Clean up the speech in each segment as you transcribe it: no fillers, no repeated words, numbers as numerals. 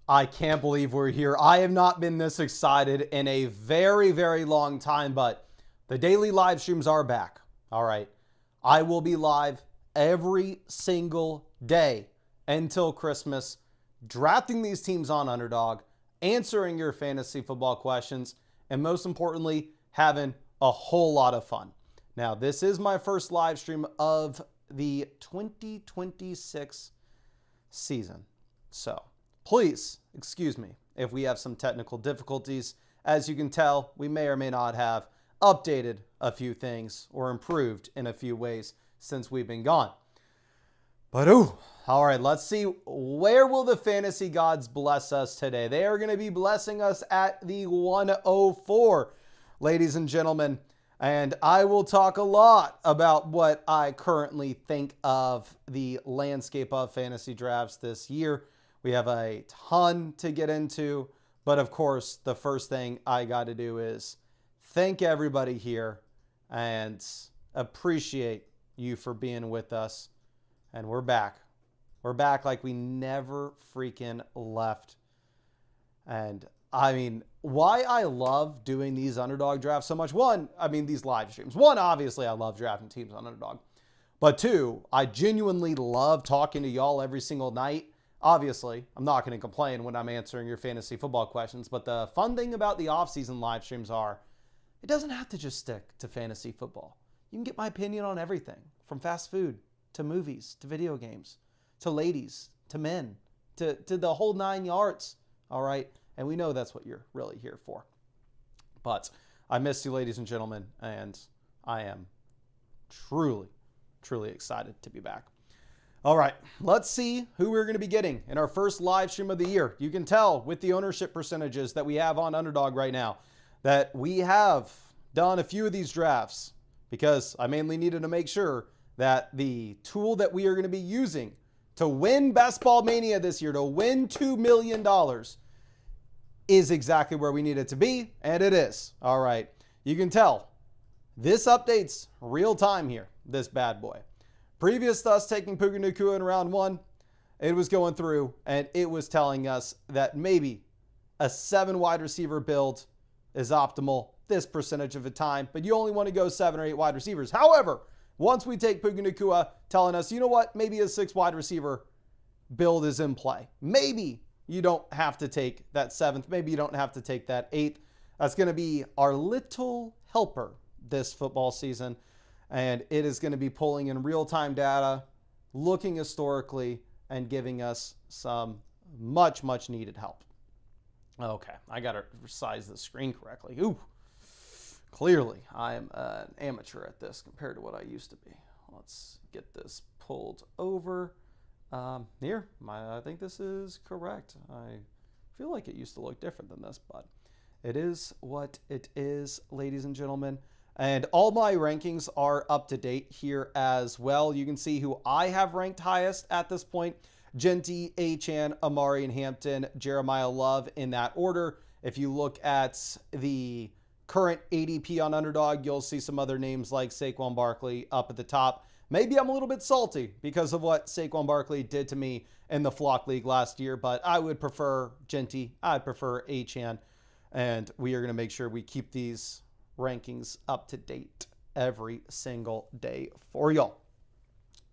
I can't believe we're here. I have not been this excited in a very, very long time, but the daily live streams are back. All right. I will be live every single day until Christmas, drafting these teams on Underdog, answering your fantasy football questions, and most importantly, having a whole lot of fun. Now, this is my first live stream of the 2026 season. So, please excuse me if we have some technical difficulties. As you can tell, we may or may not have updated a few things or improved in a few ways since we've been gone. But all right, let's see, where will the fantasy gods bless us today? They are going to be blessing us at the 104, ladies and gentlemen. And I will talk a lot about what I currently think of the landscape of fantasy drafts this year. We have a ton to get into, but of course, the first thing I got to do is thank everybody here and appreciate you for being with us. And we're back. We're back like we never freaking left. And I mean, why I love doing these Underdog drafts so much. One, I mean, these live streams. One, obviously, I love drafting teams on Underdog. But two, I genuinely love talking to y'all every single night. Obviously, I'm not going to complain when I'm answering your fantasy football questions. But the fun thing about the off-season live streams are, it doesn't have to just stick to fantasy football. You can get my opinion on everything, from fast food to movies to video games to ladies to men to the whole 9 yards. All right. And we know that's what you're really here for. But I missed you, ladies and gentlemen, and I am truly, truly excited to be back. All right, let's see who we're going to be getting in our first live stream of the year. You can tell with the ownership percentages that we have on Underdog right now that we have done a few of these drafts because I mainly needed to make sure that the tool that we are going to be using to win Best Ball Mania this year, to win $2 million, is exactly where we need it to be, and it is. All right, you can tell this updates real time here, this bad boy. Previous to us taking Puka Nacua in round one, it was going through and it was telling us that maybe a 7 wide receiver build is optimal this percentage of the time, but you only want to go 7 or 8 wide receivers. However, once we take Puka Nacua telling us, you know what, maybe a 6 wide receiver build is in play. Maybe you don't have to take that 7th. Maybe you don't have to take that 8th. That's going to be our little helper this football season. And it is going to be pulling in real-time data, looking historically, and giving us some much, much needed help. Okay, I got to size the screen correctly. Ooh, clearly I am an amateur at this compared to what I used to be. Let's get this pulled over. Here, I think this is correct. I feel like it used to look different than this, but it is what it is, ladies and gentlemen. And all my rankings are up to date here as well. You can see who I have ranked highest at this point. Genty, Achane, Amari, and Hampton, Jeremiah Love in that order. If you look at the current ADP on Underdog, you'll see some other names like Saquon Barkley up at the top. Maybe I'm a little bit salty because of what Saquon Barkley did to me in the Flock League last year, but I would prefer Genty. I'd prefer Achane, and we are going to make sure we keep these rankings up to date every single day for y'all.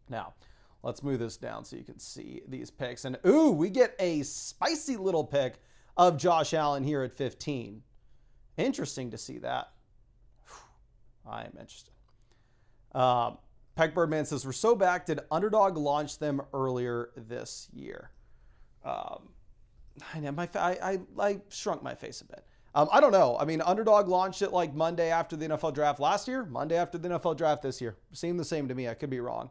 Now, let's move this down so you can see these picks. And ooh, we get a spicy little pick of Josh Allen here at 15. Interesting to see that. I am interested. Peck Birdman says, we're so back. Did Underdog launch them earlier this year? I shrunk my face a bit. I don't know. I mean, Underdog launched it like Monday after the NFL draft last year, Monday after the NFL draft this year. Seemed the same to me. I could be wrong.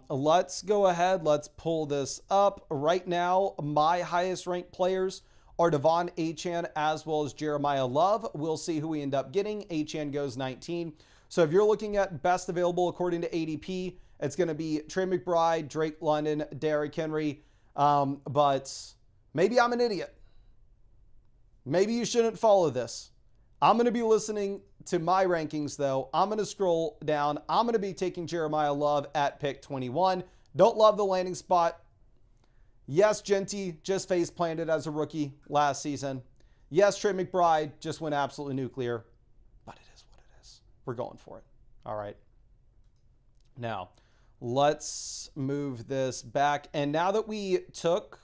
Let's go ahead. Let's pull this up. Right now, my highest ranked players are Devon Achane as well as Jeremiah Love. We'll see who we end up getting. Achane goes 19. So if you're looking at best available according to ADP, it's going to be Trey McBride, Drake London, Derrick Henry. But maybe I'm an idiot. Maybe you shouldn't follow this. I'm going to be listening to my rankings, though. I'm going to scroll down. I'm going to be taking Jeremiah Love at pick 21. Don't love the landing spot. Yes, Genty just face planted as a rookie last season. Yes, Trey McBride just went absolutely nuclear. But it is what it is. We're going for it. All right. Now, let's move this back. And now that we took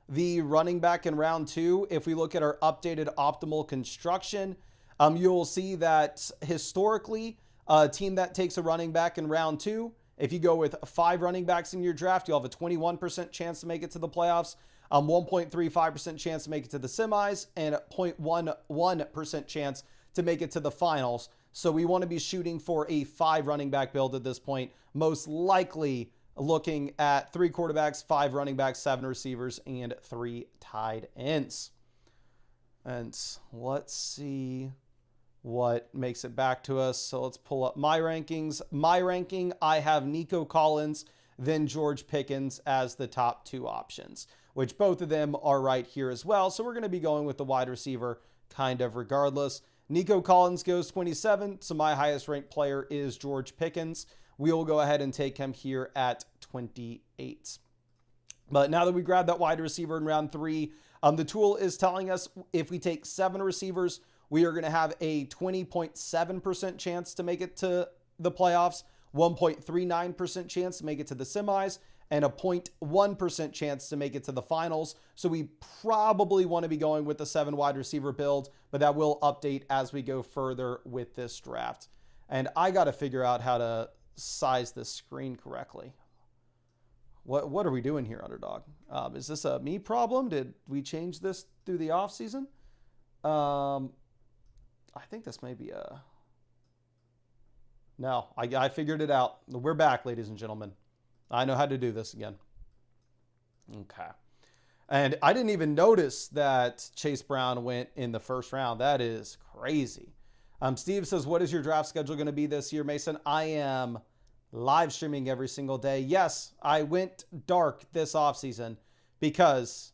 the running back in round 2, if we look at our updated optimal construction, you'll see that historically, a team that takes a running back in round 2, if you go with 5 running backs in your draft, you'll have a 21% chance to make it to the playoffs, 1.35% chance to make it to the semis, and a 0.11% chance to make it to the finals. So we want to be shooting for a 5 running back build at this point, most likely looking at 3 quarterbacks, 5 running backs, 7 receivers, and 3 tight ends. And let's see what makes it back to us. So let's pull up my rankings. My ranking, I have Nico Collins, then George Pickens as the top 2 options, which both of them are right here as well. So we're going to be going with the wide receiver kind of regardless. Nico Collins goes 27, so my highest ranked player is George Pickens. We will go ahead and take him here at 28. But now that we grabbed that wide receiver in round 3, the tool is telling us if we take 7 receivers, we are going to have a 20.7% chance to make it to the playoffs, 1.39% chance to make it to the semis, and a 0.1% chance to make it to the finals. So we probably want to be going with the 7 wide receiver build, but that will update as we go further with this draft. And I got to figure out how to size this screen correctly. What are we doing here, Underdog? Is this a me problem? Did we change this through the off season? I think this may be a... No, I figured it out. We're back, ladies and gentlemen. I know how to do this again. Okay. And I didn't even notice that Chase Brown went in the first round. That is crazy. Steve says, what is your draft schedule going to be this year, Mason? I am live streaming every single day. Yes, I went dark this offseason because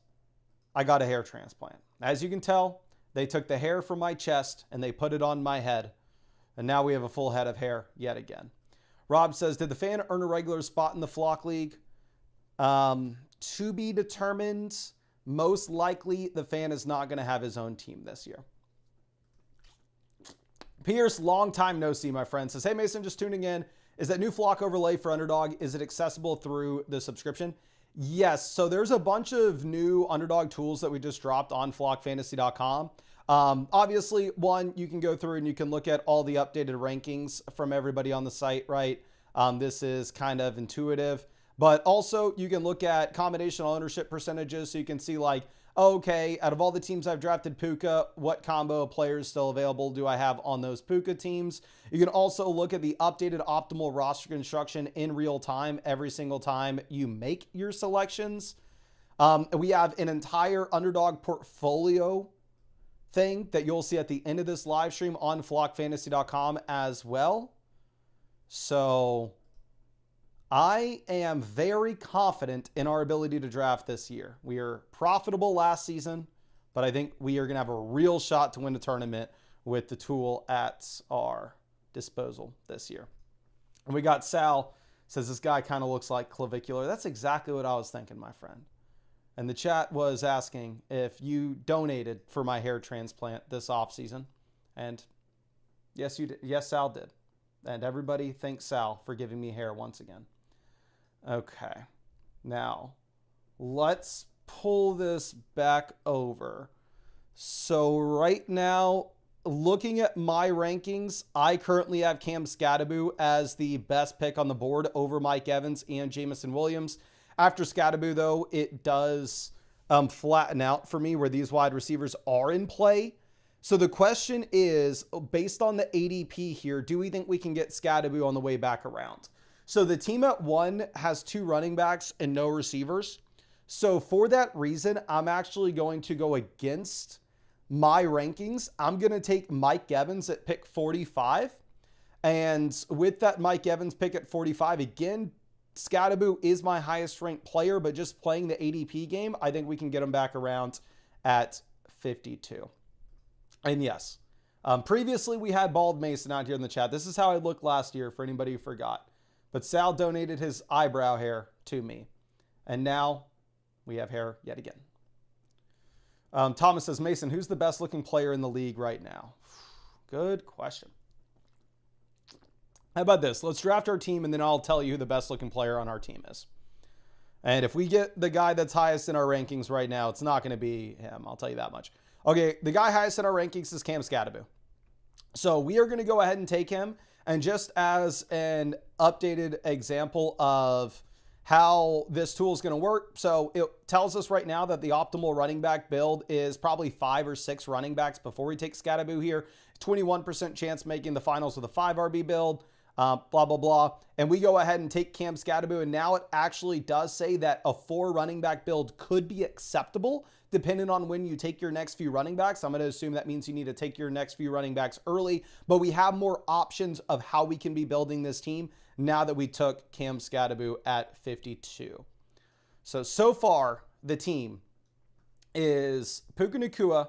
I got a hair transplant. As you can tell, they took the hair from my chest and they put it on my head. And now we have a full head of hair yet again. Rob says, did the fan earn a regular spot in the Flock League? To be determined. Most likely, the fan is not going to have his own team this year. Pierce, long time no see, my friend, says, hey, Mason, just tuning in. Is that new Flock overlay for Underdog, is it accessible through the subscription? Yes. So there's a bunch of new Underdog tools that we just dropped on flockfantasy.com. Obviously, one, you can go through and you can look at all the updated rankings from everybody on the site, right? This is kind of intuitive, but also you can look at combination ownership percentages. So you can see like, okay, out of all the teams I've drafted Puka, what combo of players still available do I have on those Puka teams? You can also look at the updated optimal roster construction in real time every single time you make your selections. We have an entire Underdog portfolio thing that you'll see at the end of this live stream on flockfantasy.com as well. So I am very confident in our ability to draft this year. We are profitable last season, but I think we are going to have a real shot to win a tournament with the tool at our disposal this year. And we got Sal, says this guy kind of looks like clavicular. That's exactly what I was thinking, my friend. And the chat was asking if you donated for my hair transplant this offseason. And yes, you did. Yes, Sal did. And everybody thanks Sal for giving me hair once again. Okay. Now, let's pull this back over. So right now, looking at my rankings, I currently have Cam Scattaboo as the best pick on the board over Mike Evans and Jamison Williams. After Scattaboo, though, it does flatten out for me where these wide receivers are in play. So the question is, based on the ADP here, do we think we can get Scattaboo on the way back around? So the team at 1 has 2 running backs and no receivers. So for that reason, I'm actually going to go against my rankings. I'm going to take Mike Evans at pick 45. And with that Mike Evans pick at 45, again, Scattaboo is my highest ranked player, but just playing the ADP game, I think we can get him back around at 52. And yes, previously we had Bald Mason out here in the chat. This is how I looked last year for anybody who forgot. But Sal donated his eyebrow hair to me. And now We have hair yet again. Thomas says, Mason, who's the best looking player in the league right now? Good question. How about this? Let's draft our team, and then I'll tell you who the best looking player on our team is. And if we get the guy that's highest in our rankings right now, it's not going to be him. I'll tell you that much. Okay, the guy highest in our rankings is Cam Scadaboo. So we are going to go ahead and take him. And just as an updated example of how this tool is going to work. So it tells us right now that the optimal running back build is probably 5 or 6 running backs before we take Scadaboo here. 21% chance making the finals with a 5 RB build. Blah, blah, blah. And we go ahead and take Cam Scadaboo, and now it actually does say that a 4 running back build could be acceptable depending on when you take your next few running backs. I'm going to assume that means you need to take your next few running backs early, but we have more options of how we can be building this team now that we took Cam Scadaboo at 52. So far, the team is Puka Nacua,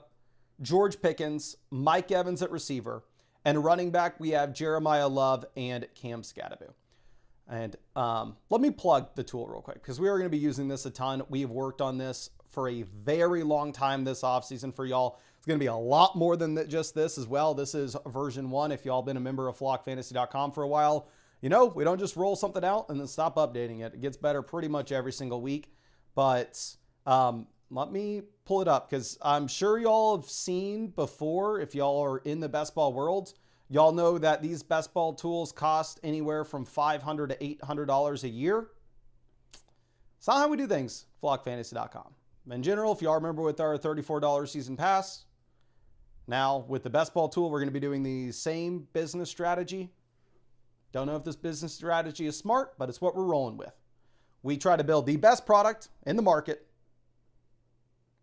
George Pickens, Mike Evans at receiver, and running back, we have Jeremiah Love and Cam Scadaboo. And let me plug the tool real quick because we are going to be using this a ton. We've worked on this for a very long time this offseason for y'all. It's going to be a lot more than just this as well. This is version 1. If y'all been a member of flockfantasy.com for a while, you know, we don't just roll something out and then stop updating it. It gets better pretty much every single week. But let me pull it up because I'm sure y'all have seen before, if y'all are in the best ball world, y'all know that these best ball tools cost anywhere from $500 to $800 a year. It's not how we do things, flockfantasy.com. In general, if y'all remember with our $34 season pass, now with the best ball tool, we're going to be doing the same business strategy. Don't know if this business strategy is smart, but it's what we're rolling with. We try to build the best product in the market.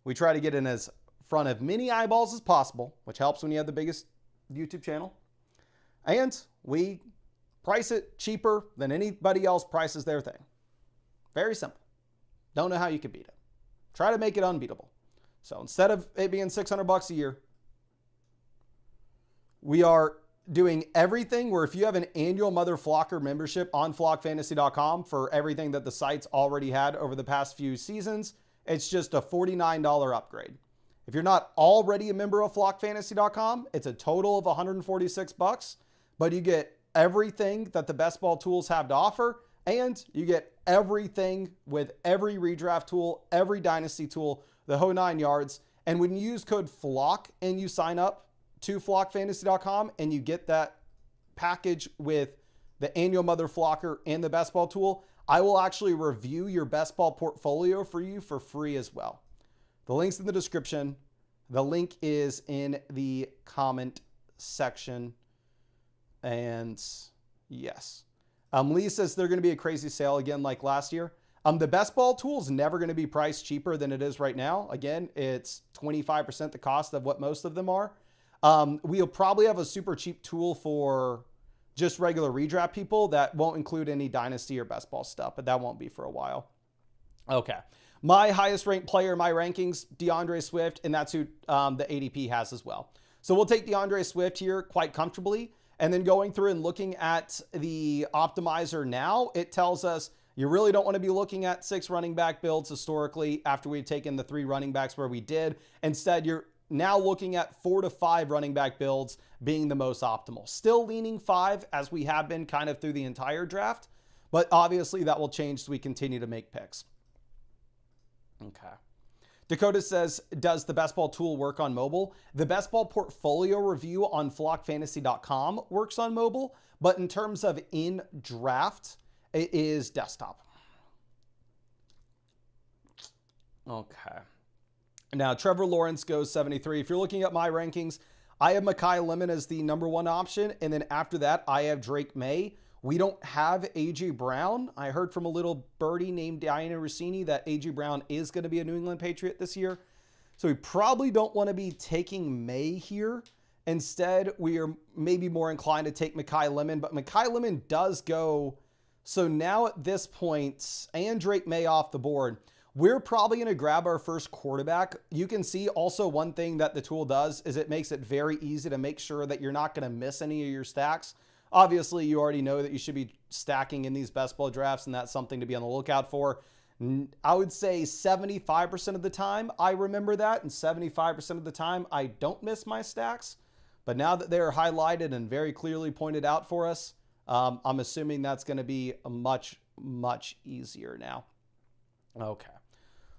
We try to get in as front of many eyeballs as possible, which helps when you have the biggest YouTube channel. And we price it cheaper than anybody else prices their thing. Very simple. Don't know how you can beat it. Try to make it unbeatable. So instead of it being $600 a year, we are doing everything where if you have an annual Mother Flocker membership on flockfantasy.com for everything that the site's already had over the past few seasons, it's just a $49 upgrade. If you're not already a member of flockfantasy.com, it's a total of $146, but you get everything that the best ball tools have to offer, and you get everything with every redraft tool, every dynasty tool, the whole 9 yards. And when you use code FLOCK and you sign up to flockfantasy.com and you get that package with the annual Mother Flocker and the best ball tool, I will actually review your best ball portfolio for you for free as well. The link's in the description. The link is in the comment section. And yes. Lee says they're going to be a crazy sale again like last year. The best ball tool is never going to be priced cheaper than it is right now. Again, it's 25% the cost of what most of them are. We'll probably have a super cheap tool for just regular redraft people that won't include any dynasty or best ball stuff, but that won't be for a while. Okay. My highest ranked player in my rankings, DeAndre Swift, and that's who the ADP has as well. So we'll take DeAndre Swift here quite comfortably. And then going through and looking at the optimizer now, it tells us you really don't want to be looking at 6 running back builds historically after we've taken the 3 running backs where we did. Instead, you're now looking at 4 to 5 running back builds being the most optimal. Still leaning 5 as we have been kind of through the entire draft, but obviously that will change as we continue to make picks. Okay. Dakota says, does the best ball tool work on mobile? The best ball portfolio review on flockfantasy.com works on mobile, but in terms of in draft, it is desktop. Okay. Now, Trevor Lawrence goes 73. If you're looking at my rankings, I have Mekhi Lemon as the number 1 option. And then after that, I have Drake May. We don't have A.J. Brown. I heard from a little birdie named Diana Rossini that A.J. Brown is going to be a New England Patriot this year. So we probably don't want to be taking May here. Instead, we are maybe more inclined to take Mekhi Lemon. But Mekhi Lemon does go. So now at this point, and Drake May off the board, we're probably going to grab our first quarterback. You can see also one thing that the tool does is it makes it very easy to make sure that you're not going to miss any of your stacks. Obviously, you already know that you should be stacking in these best ball drafts, and that's something to be on the lookout for. I would say 75% of the time I remember that, and 75% of the time I don't miss my stacks. But now that they are highlighted and very clearly pointed out for us, I'm assuming that's going to be much, much easier now. Okay.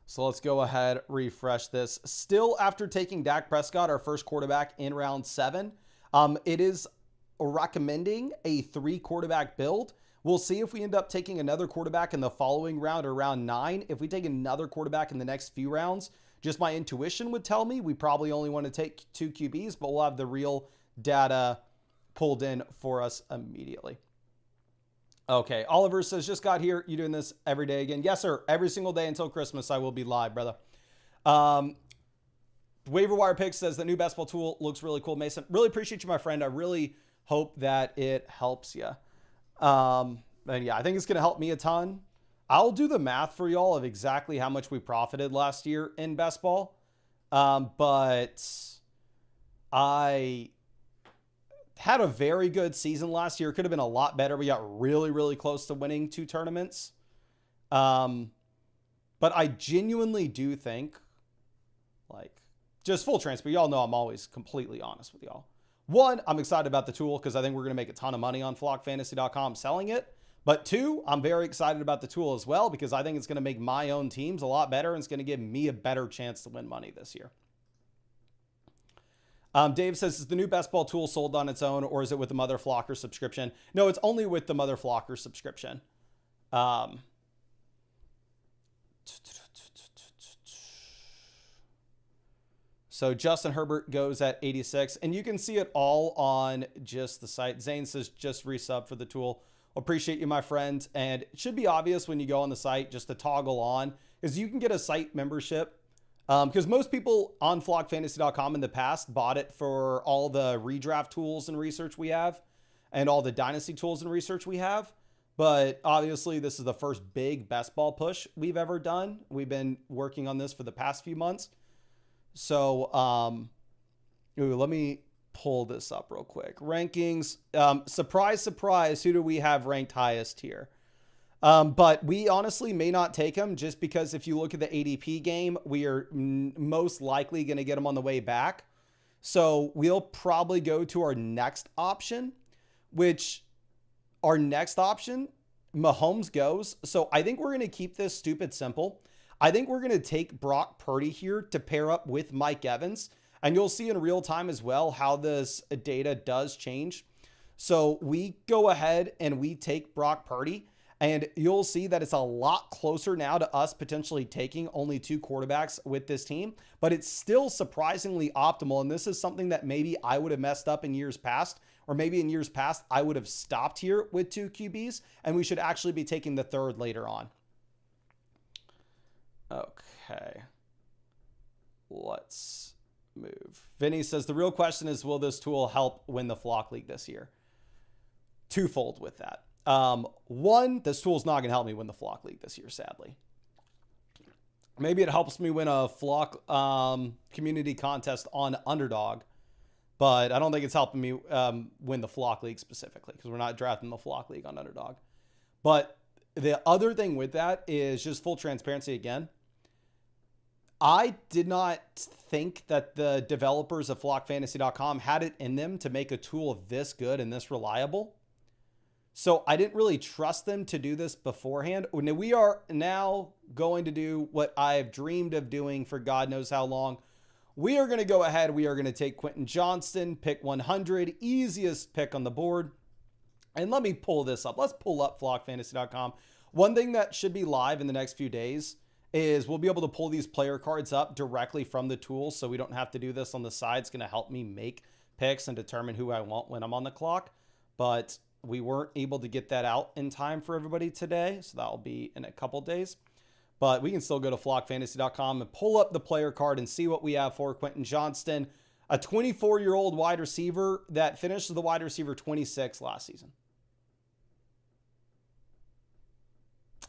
So let's go ahead, refresh this. Still after taking Dak Prescott, our first quarterback in round 7, it is recommending a 3 quarterback build. We'll see if we end up taking another quarterback in the following round or round 9. If we take another quarterback in the next few rounds, just my intuition would tell me we probably only want to take 2 QBs, but we'll have the real data pulled in for us immediately. Okay, Oliver says, just got here. You doing this every day again? Yes, sir. Every single day until Christmas, I will be live, brother. Waiver Wire Pick says the new best ball tool looks really cool. Mason, really appreciate you, my friend. I really hope that it helps you. And yeah, I think it's going to help me a ton. I'll do the math for y'all of exactly how much we profited last year in best ball. But I had a very good season last year. It could have been a lot better. We got really, really close to winning 2 tournaments. But I genuinely do think, like, just full transparency, y'all know I'm always completely honest with y'all. 1, I'm excited about the tool because I think we're going to make a ton of money on flockfantasy.com selling it. But 2, I'm very excited about the tool as well because I think it's going to make my own teams a lot better and it's going to give me a better chance to win money this year. Dave says, is the new best ball tool sold on its own or is it with the Mother Flocker subscription? No, it's only with the Mother Flocker subscription. So Justin Herbert goes at 86, and you can see it all on just the site. Zane says, just resub for the tool. Appreciate you, my friend. And it should be obvious when you go on the site just to toggle on, is you can get a site membership. Because most people on flockfantasy.com in the past bought it for all the redraft tools and research we have and all the dynasty tools and research we have. But obviously, this is the first big best ball push we've ever done. We've been working on this for the past few months. So, let me pull this up real quick. Rankings, surprise, surprise, who do we have ranked highest here? But we honestly may not take him just because if you look at the ADP game, we are most likely going to get him on the way back. So we'll probably go to our next option, which our next option, Mahomes goes. So I think we're going to keep this stupid simple. I think we're going to take Brock Purdy here to pair up with Mike Evans. And you'll see in real time as well how this data does change. So we go ahead and we take Brock Purdy. And you'll see that it's a lot closer now to us potentially taking only 2 quarterbacks with this team. But it's still surprisingly optimal. And this is something that maybe I would have messed up in years past. Or maybe in years past, I would have stopped here with 2 QBs. And we should actually be taking the 3rd later on. Okay, let's move. Vinny says, the real question is, will this tool help win the Flock League this year? Twofold with that. 1, this tool is not going to help me win the Flock League this year, sadly. Maybe it helps me win a Flock community contest on Underdog, but I don't think it's helping me win the Flock League specifically because we're not drafting the Flock League on Underdog. But the other thing with that is just full transparency again. I did not think that the developers of flockfantasy.com had it in them to make a tool this good and this reliable. So I didn't really trust them to do this beforehand. We are now going to do what I've dreamed of doing for God knows how long. We are going to go ahead. We are going to take Quentin Johnston, pick 100, easiest pick on the board. And let me pull this up. Let's pull up flockfantasy.com. One thing that should be live in the next few days is we'll be able to pull these player cards up directly from the tool so we don't have to do this on the side. It's going to help me make picks and determine who I want when I'm on the clock. But we weren't able to get that out in time for everybody today, so that'll be in a couple days. But we can still go to flockfantasy.com and pull up the player card and see what we have for Quentin Johnston, a 24-year-old wide receiver that finished as the wide receiver 26 last season.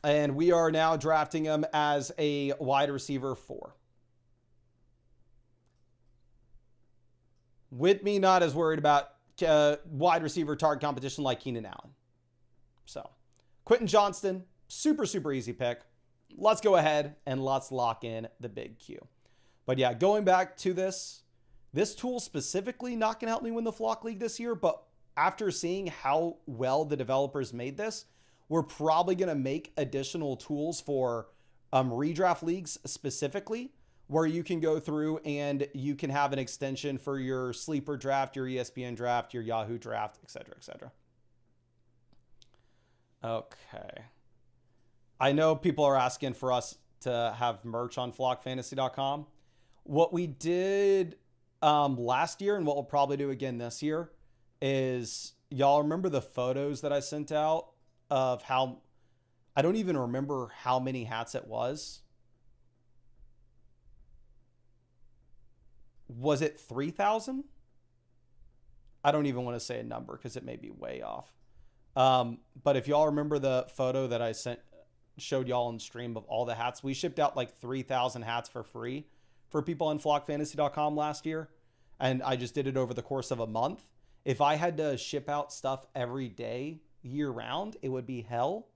And we are now drafting him as a wide receiver 4. With me not as worried about wide receiver target competition like Keenan Allen. So, Quentin Johnston, super, super easy pick. let's go ahead and let's lock in the big Q. But yeah, going back to this tool specifically not going to help me win the Flock League this year, but after seeing how well the developers made this, we're probably going to make additional tools for redraft leagues specifically, where you can go through and you can have an extension for your sleeper draft, your ESPN draft, your Yahoo draft, etc., etc. Okay. I know people are asking for us to have merch on flockfantasy.com. What we did last year and what we'll probably do again this year is, y'all remember the photos that I sent out of how, I don't even remember how many hats it was. Was it 3,000? I don't even want to say a number because it may be way off. But if y'all remember the photo that I showed y'all on stream of all the hats, we shipped out like 3,000 hats for free for people on flockfantasy.com last year. And I just did it over the course of a month. If I had to ship out stuff every day, year round, it would be hell.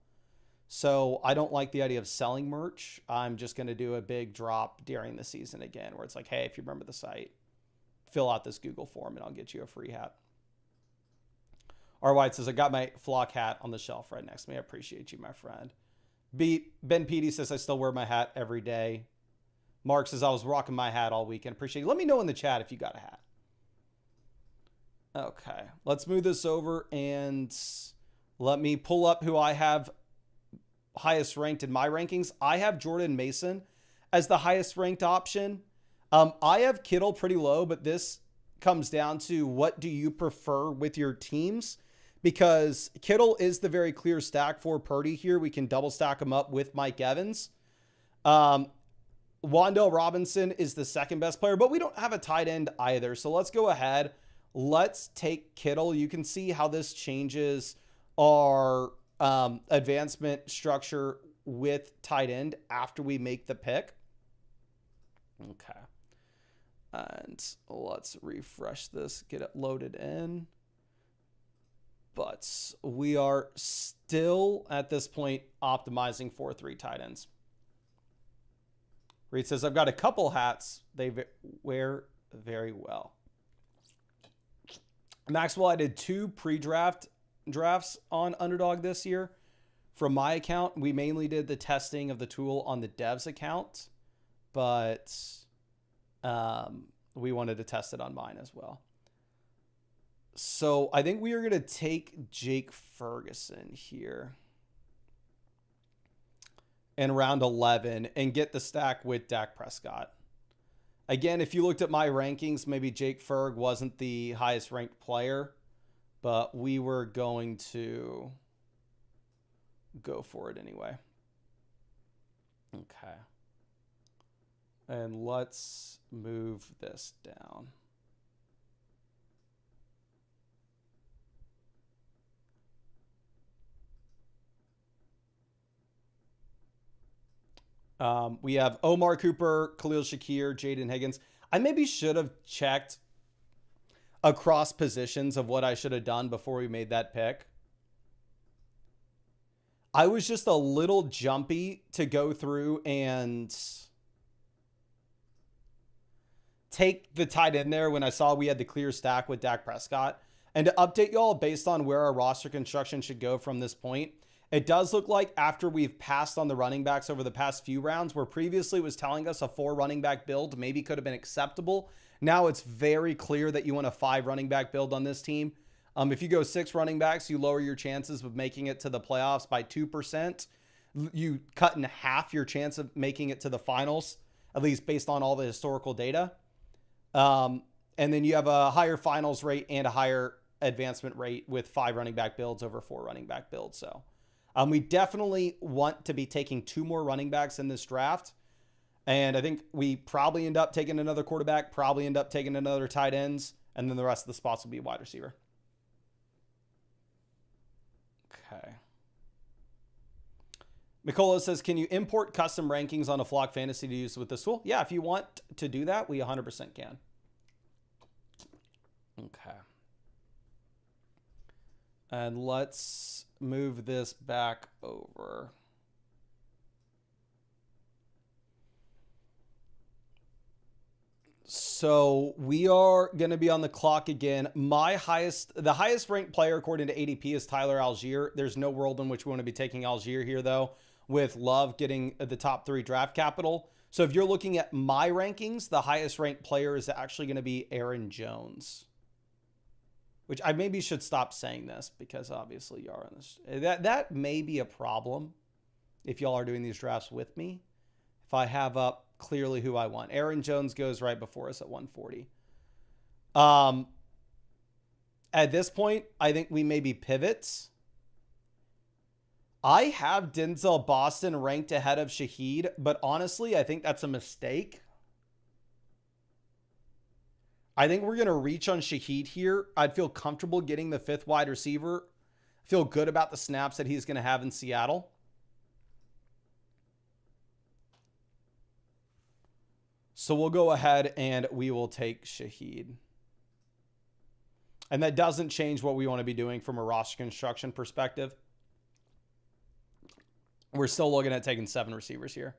So I don't like the idea of selling merch. I'm just going to do a big drop during the season again, where it's like, hey, if you remember the site, fill out this Google form and I'll get you a free hat. R. White says, I got my Flock hat on the shelf right next to me. I appreciate you, my friend. Ben Petey says, I still wear my hat every day. Mark says, I was rocking my hat all weekend. Appreciate you. Let me know in the chat if you got a hat. Okay, let's move this over and let me pull up who I have highest ranked in my rankings. I have Jordan Mason as the highest ranked option. I have Kittle pretty low, but this comes down to what do you prefer with your teams? Because Kittle is the very clear stack for Purdy here. We can double stack him up with Mike Evans. Wan'Dale Robinson is the second best player, but we don't have a tight end either. So let's go ahead. Let's take Kittle. You can see how this changes our advancement structure with tight end after we make the pick. Okay. And let's refresh this, get it loaded in. But we are still at this point optimizing 4-3 tight ends. Reed says, I've got a couple hats they wear very well. Maxwell, I did 2 pre-draft drafts on Underdog this year. From my account, we mainly did the testing of the tool on the devs account, but we wanted to test it on mine as well. So I think we are going to take Jake Ferguson here in round 11 and get the stack with Dak Prescott. Again, if you looked at my rankings, maybe Jake Ferg wasn't the highest ranked player, but we were going to go for it anyway. Okay. And let's move this down. We have Omar Cooper, Khalil Shakir, Jaden Higgins. I maybe should have checked across positions of what I should have done before we made that pick. I was just a little jumpy to go through and take the tight end there when I saw we had the clear stack with Dak Prescott. And to update y'all based on where our roster construction should go from this point, it does look like after we've passed on the running backs over the past few rounds, where previously it was telling us a 4 running back build maybe could have been acceptable. Now it's very clear that you want a 5 running back build on this team. If you go 6 running backs, you lower your chances of making it to the playoffs by 2%. You cut in half your chance of making it to the finals, at least based on all the historical data. And then you have a higher finals rate and a higher advancement rate with 5 running back builds over 4 running back builds. So we definitely want to be taking 2 more running backs in this draft. And I think we probably end up taking another quarterback, probably end up taking another tight ends, and then the rest of the spots will be wide receiver. Okay. Mikola says, can you import custom rankings on a Flock Fantasy to use with this tool? Yeah, if you want to do that, we 100% can. Okay. And let's move this back over. So we are going to be on the clock again. The highest ranked player according to ADP is Tyler Algier. There's no world in which we want to be taking Algier here though, with Love getting the top 3 draft capital. So if you're looking at my rankings, the highest ranked player is actually going to be Aaron Jones, which I maybe should stop saying this because obviously you are on this. That may be a problem if y'all are doing these drafts with me. If I have up clearly who I want. Aaron Jones goes right before us at 140. At this point, I think we maybe pivots. I have Denzel Boston ranked ahead of Shaheed, but honestly, I think that's a mistake. I think we're going to reach on Shaheed here. I'd feel comfortable getting the 5th wide receiver. Feel good about the snaps that he's going to have in Seattle. So we'll go ahead and we will take Shaheed. And that doesn't change what we want to be doing from a roster construction perspective. We're still looking at taking 7 receivers here.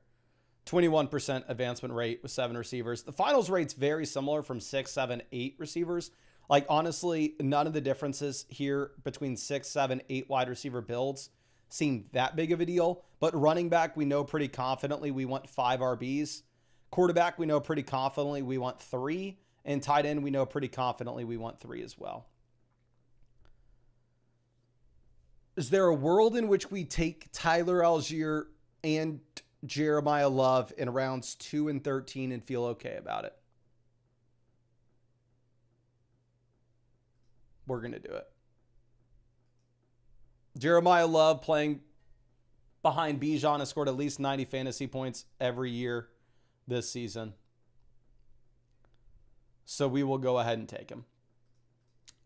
21% advancement rate with 7 receivers. The finals rate's very similar from 6, 7, 8 receivers. Like, honestly, none of the differences here between 6, 7, 8 wide receiver builds seem that big of a deal. But running back, we know pretty confidently we want 5 RBs. Quarterback, we know pretty confidently we want 3. And tight end, we know pretty confidently we want 3 as well. Is there a world in which we take Tyler Algier and Jeremiah Love in rounds 2 and 13 and feel okay about it? We're going to do it. Jeremiah Love playing behind Bijan has scored at least 90 fantasy points every year this season. So we will go ahead and take him.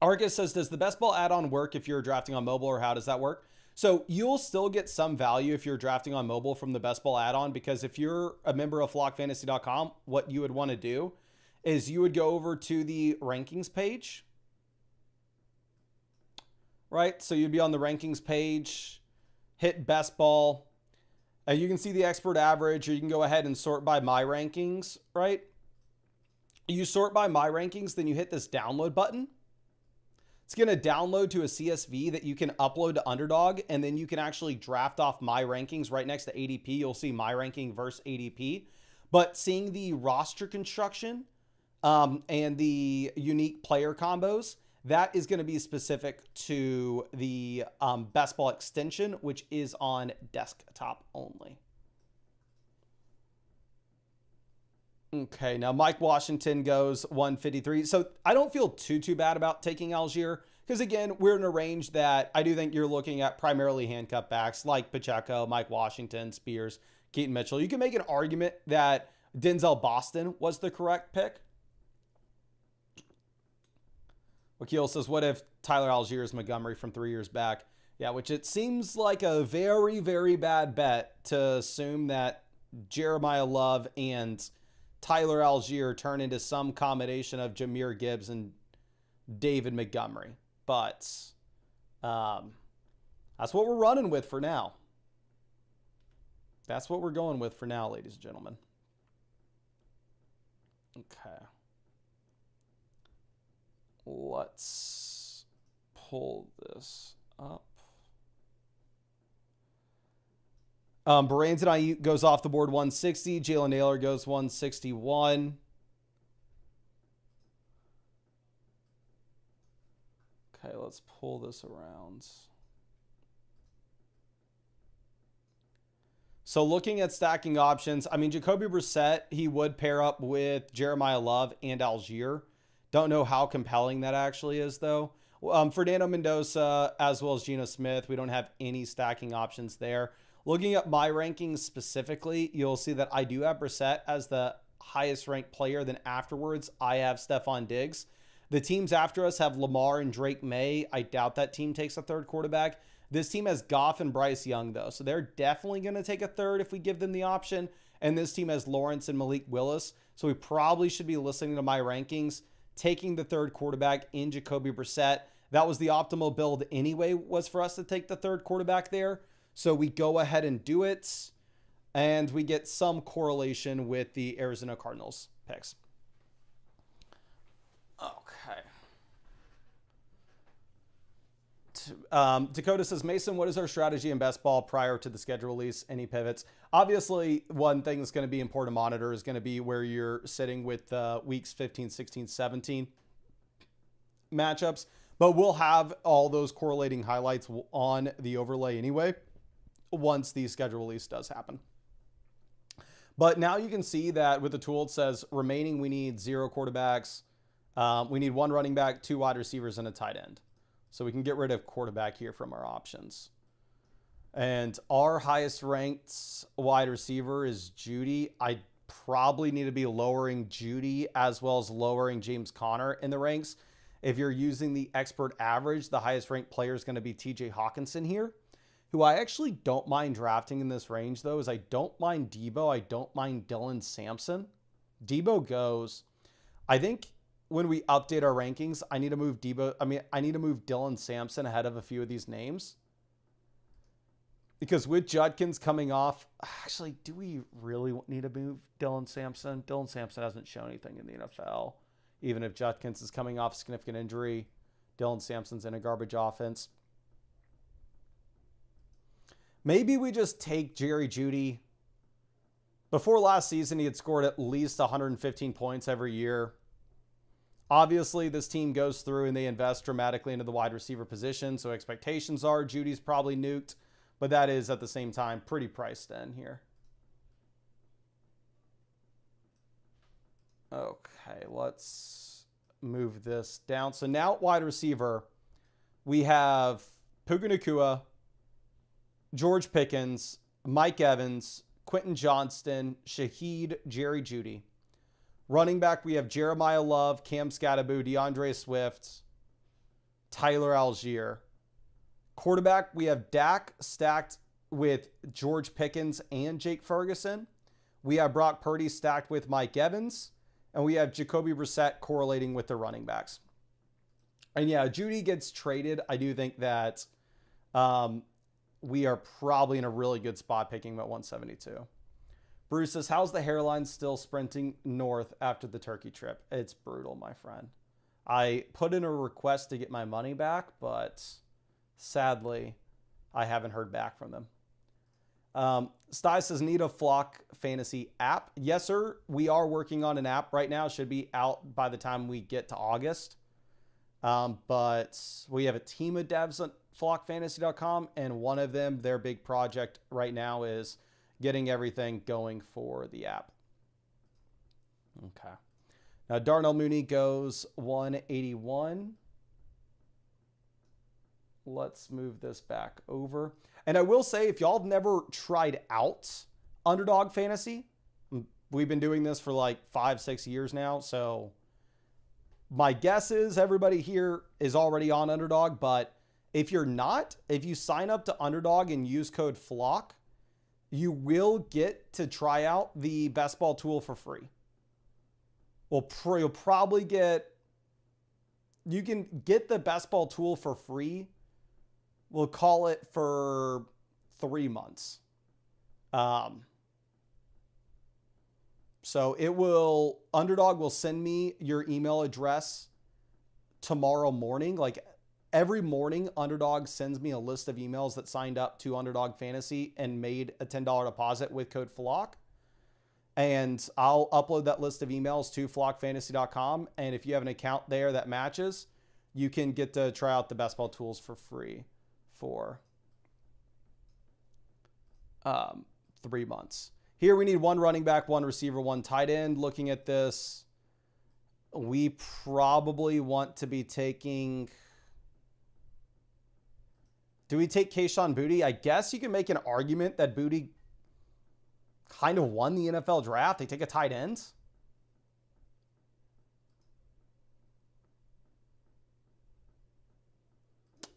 Arcus says, does the best ball add-on work if you're drafting on mobile, or how does that work? So you'll still get some value if you're drafting on mobile from the best ball add-on, because if you're a member of flockfantasy.com, what you would want to do is you would go over to the rankings page, right? So you'd be on the rankings page, hit best ball, and you can see the expert average, or you can go ahead and sort by my rankings, right? You sort by my rankings, then you hit this download button. It's going to download to a CSV that you can upload to Underdog, and then you can actually draft off my rankings right next to ADP. You'll see my ranking versus ADP. But seeing the roster construction and the unique player combos, that is going to be specific to the best ball extension, which is on desktop only. Okay, now Mike Washington goes 153. So I don't feel too bad about taking Algier, because again, we're in a range that I do think you're looking at primarily handcuff backs like Pacheco, Mike Washington, Spears, Keaton Mitchell. You can make an argument that Denzel Boston was the correct pick. Wakil says, what if Tyler Algier is Montgomery from 3 years back? Yeah, which it seems like a very bad bet to assume that Jeremiah Love and Tyler Algier turn into some combination of Jahmyr Gibbs and David Montgomery. But that's what we're running with for now. That's what we're going with for now, ladies and gentlemen. Okay. Let's pull this up. Brandon Ayuk goes off the board 160. Jalen Naylor goes 161. Okay, let's pull this around. So looking at stacking options, I mean, Jacoby Brissett, he would pair up with Jeremiah Love and Algier. Don't know how compelling that actually is, though. Fernando Mendoza, as well as Geno Smith, we don't have any stacking options there. Looking at my rankings specifically, you'll see that I do have Brissett as the highest ranked player. Then afterwards, I have Stephon Diggs. The teams after us have Lamar and Drake May. I doubt that team takes a third quarterback. This team has Goff and Bryce Young, though. So they're definitely going to take a third if we give them the option. And this team has Lawrence and Malik Willis. So we probably should be listening to my rankings, taking the third quarterback in Jacoby Brissett. That was the optimal build anyway, was for us to take the third quarterback there. So we go ahead and do it. And we get some correlation with the Arizona Cardinals picks. Dakota says, Mason, what is our strategy in best ball prior to the schedule release? Any pivots? Obviously, one thing that's going to be important to monitor is going to be where you're sitting with weeks 15, 16, 17 matchups. But we'll have all those correlating highlights on the overlay anyway once the schedule release does happen. But now you can see that with the tool, it says remaining, we need 0 quarterbacks. We need 1 running back, 2 wide receivers, and a tight end. So we can get rid of quarterback here from our options. And our highest ranked wide receiver is Judy. I probably need to be lowering Judy as well as lowering James Conner in the ranks. If you're using the expert average, the highest ranked player is going to be TJ Hawkinson here, who I actually don't mind drafting in this range, though, is I don't mind Debo. I don't mind Dylan Sampson. Debo goes. I think when we update our rankings, I need to move Dylan Sampson ahead of a few of these names. Because with Judkins coming off, actually, do we really need to move Dylan Sampson? Dylan Sampson hasn't shown anything in the NFL. Even if Judkins is coming off a significant injury, Dylan Sampson's in a garbage offense. Maybe we just take Jerry Jeudy. Before last season, he had scored at least 115 points every year. Obviously, this team goes through and they invest dramatically into the wide receiver position, so expectations are Judy's probably nuked, but that is at the same time pretty priced in here. Okay, let's move this down. So now at wide receiver, we have Puka Nacua, George Pickens, Mike Evans, Quentin Johnston, Shaheed, Jerry Jeudy. Running back, we have Jeremiah Love, Cam Scatterbo, DeAndre Swift, Tyler Algier. Quarterback, we have Dak stacked with George Pickens and Jake Ferguson. We have Brock Purdy stacked with Mike Evans. And we have Jacoby Brissett correlating with the running backs. And yeah, Jeudy gets traded. I do think that we are probably in a really good spot picking him at 172. Bruce says, how's the hairline still sprinting north after the turkey trip? It's brutal, my friend. I put in a request to get my money back, but sadly, I haven't heard back from them. Sty says, need a Flock Fantasy app. Yes, sir. We are working on an app right now. Should be out by the time we get to August. But we have a team of devs at flockfantasy.com, and one of them, their big project right now is getting everything going for the app. Okay. Now, Darnell Mooney goes 181. Let's move this back over. And I will say, if y'all have never tried out Underdog Fantasy, we've been doing this for like 5-6 years now. So my guess is everybody here is already on Underdog. But if you're not, if you sign up to Underdog and use code FLOCK, you will get to try out the best ball tool for free. You'll probably you can get the best ball tool for free. We'll call it for 3 months. So Underdog will send me your email address tomorrow morning. Like every morning, Underdog sends me a list of emails that signed up to Underdog Fantasy and made a $10 deposit with code FLOCK. And I'll upload that list of emails to flockfantasy.com. And if you have an account there that matches, you can get to try out the best ball tools for free for 3 months. Here we need 1 running back, 1 receiver, 1 tight end. Looking at this, we probably want to be taking... Do we take Kayshon Boutte? I guess you can make an argument that Boutte kind of won the NFL draft. They take a tight end.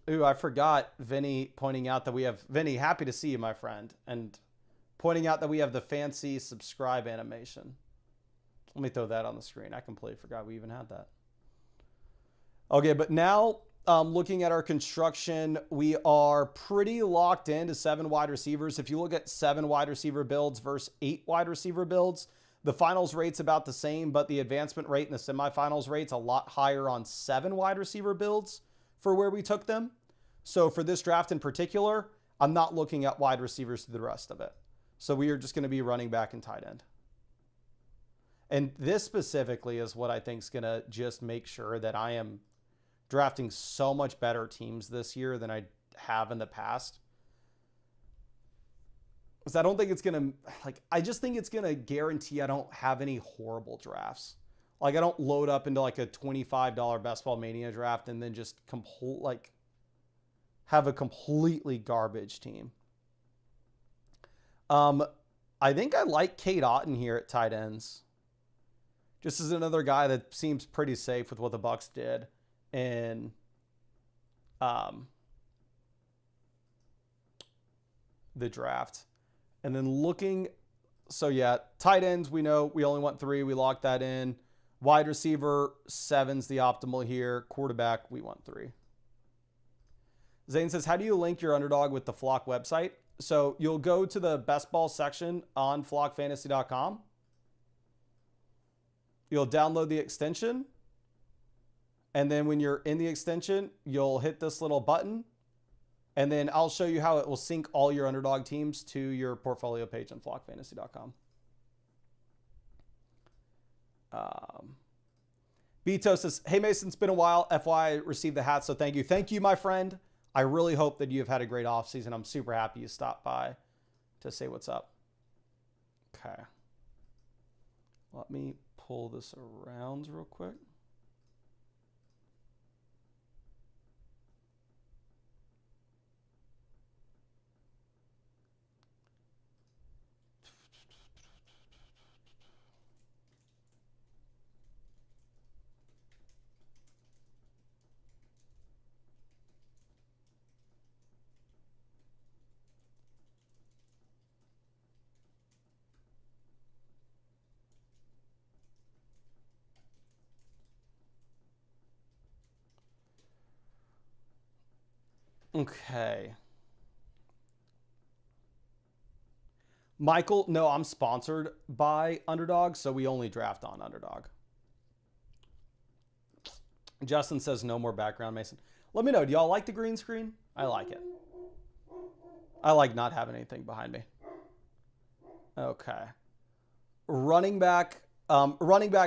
Ooh, I forgot Vinny pointing out that we have... Vinny, happy to see you, my friend. And pointing out that we have the fancy subscribe animation. Let me throw that on the screen. I completely forgot we even had that. Okay, but now looking at our construction, we are pretty locked into 7 wide receivers. If you look at 7 wide receiver builds versus 8 wide receiver builds, the finals rate's about the same, but the advancement rate and the semifinals rate's a lot higher on 7 wide receiver builds for where we took them. So for this draft in particular, I'm not looking at wide receivers through the rest of it. So we are just going to be running back and tight end. And this specifically is what I think is going to just make sure that I am drafting so much better teams this year than I have in the past. Because I don't think it's going to, I just think it's going to guarantee I don't have any horrible drafts. I don't load up into a $25 Best Ball Mania draft and then just have a completely garbage team. I think I like Kate Otten here at tight ends. Just as another guy that seems pretty safe with what the Bucs did in the draft. And then looking, so yeah, tight ends, we know we only want 3. We locked that in. Wide receiver, 7's the optimal here. Quarterback, we want 3. Zane says, how do you link your Underdog with the Flock website? So you'll go to the best ball section on flockfantasy.com. You'll download the extension. And then when you're in the extension, you'll hit this little button. And then I'll show you how it will sync all your Underdog teams to your portfolio page on flockfantasy.com. Beto says, hey Mason, it's been a while. FYI, I received the hat, so thank you. Thank you, my friend. I really hope that you've had a great offseason. I'm super happy you stopped by to say what's up. Okay. Let me pull this around real quick. Okay. Michael, no, I'm sponsored by Underdog, so we only draft on Underdog. Justin says no more background, Mason. Let me know, do y'all like the green screen? I like it. I like not having anything behind me. Okay. Running back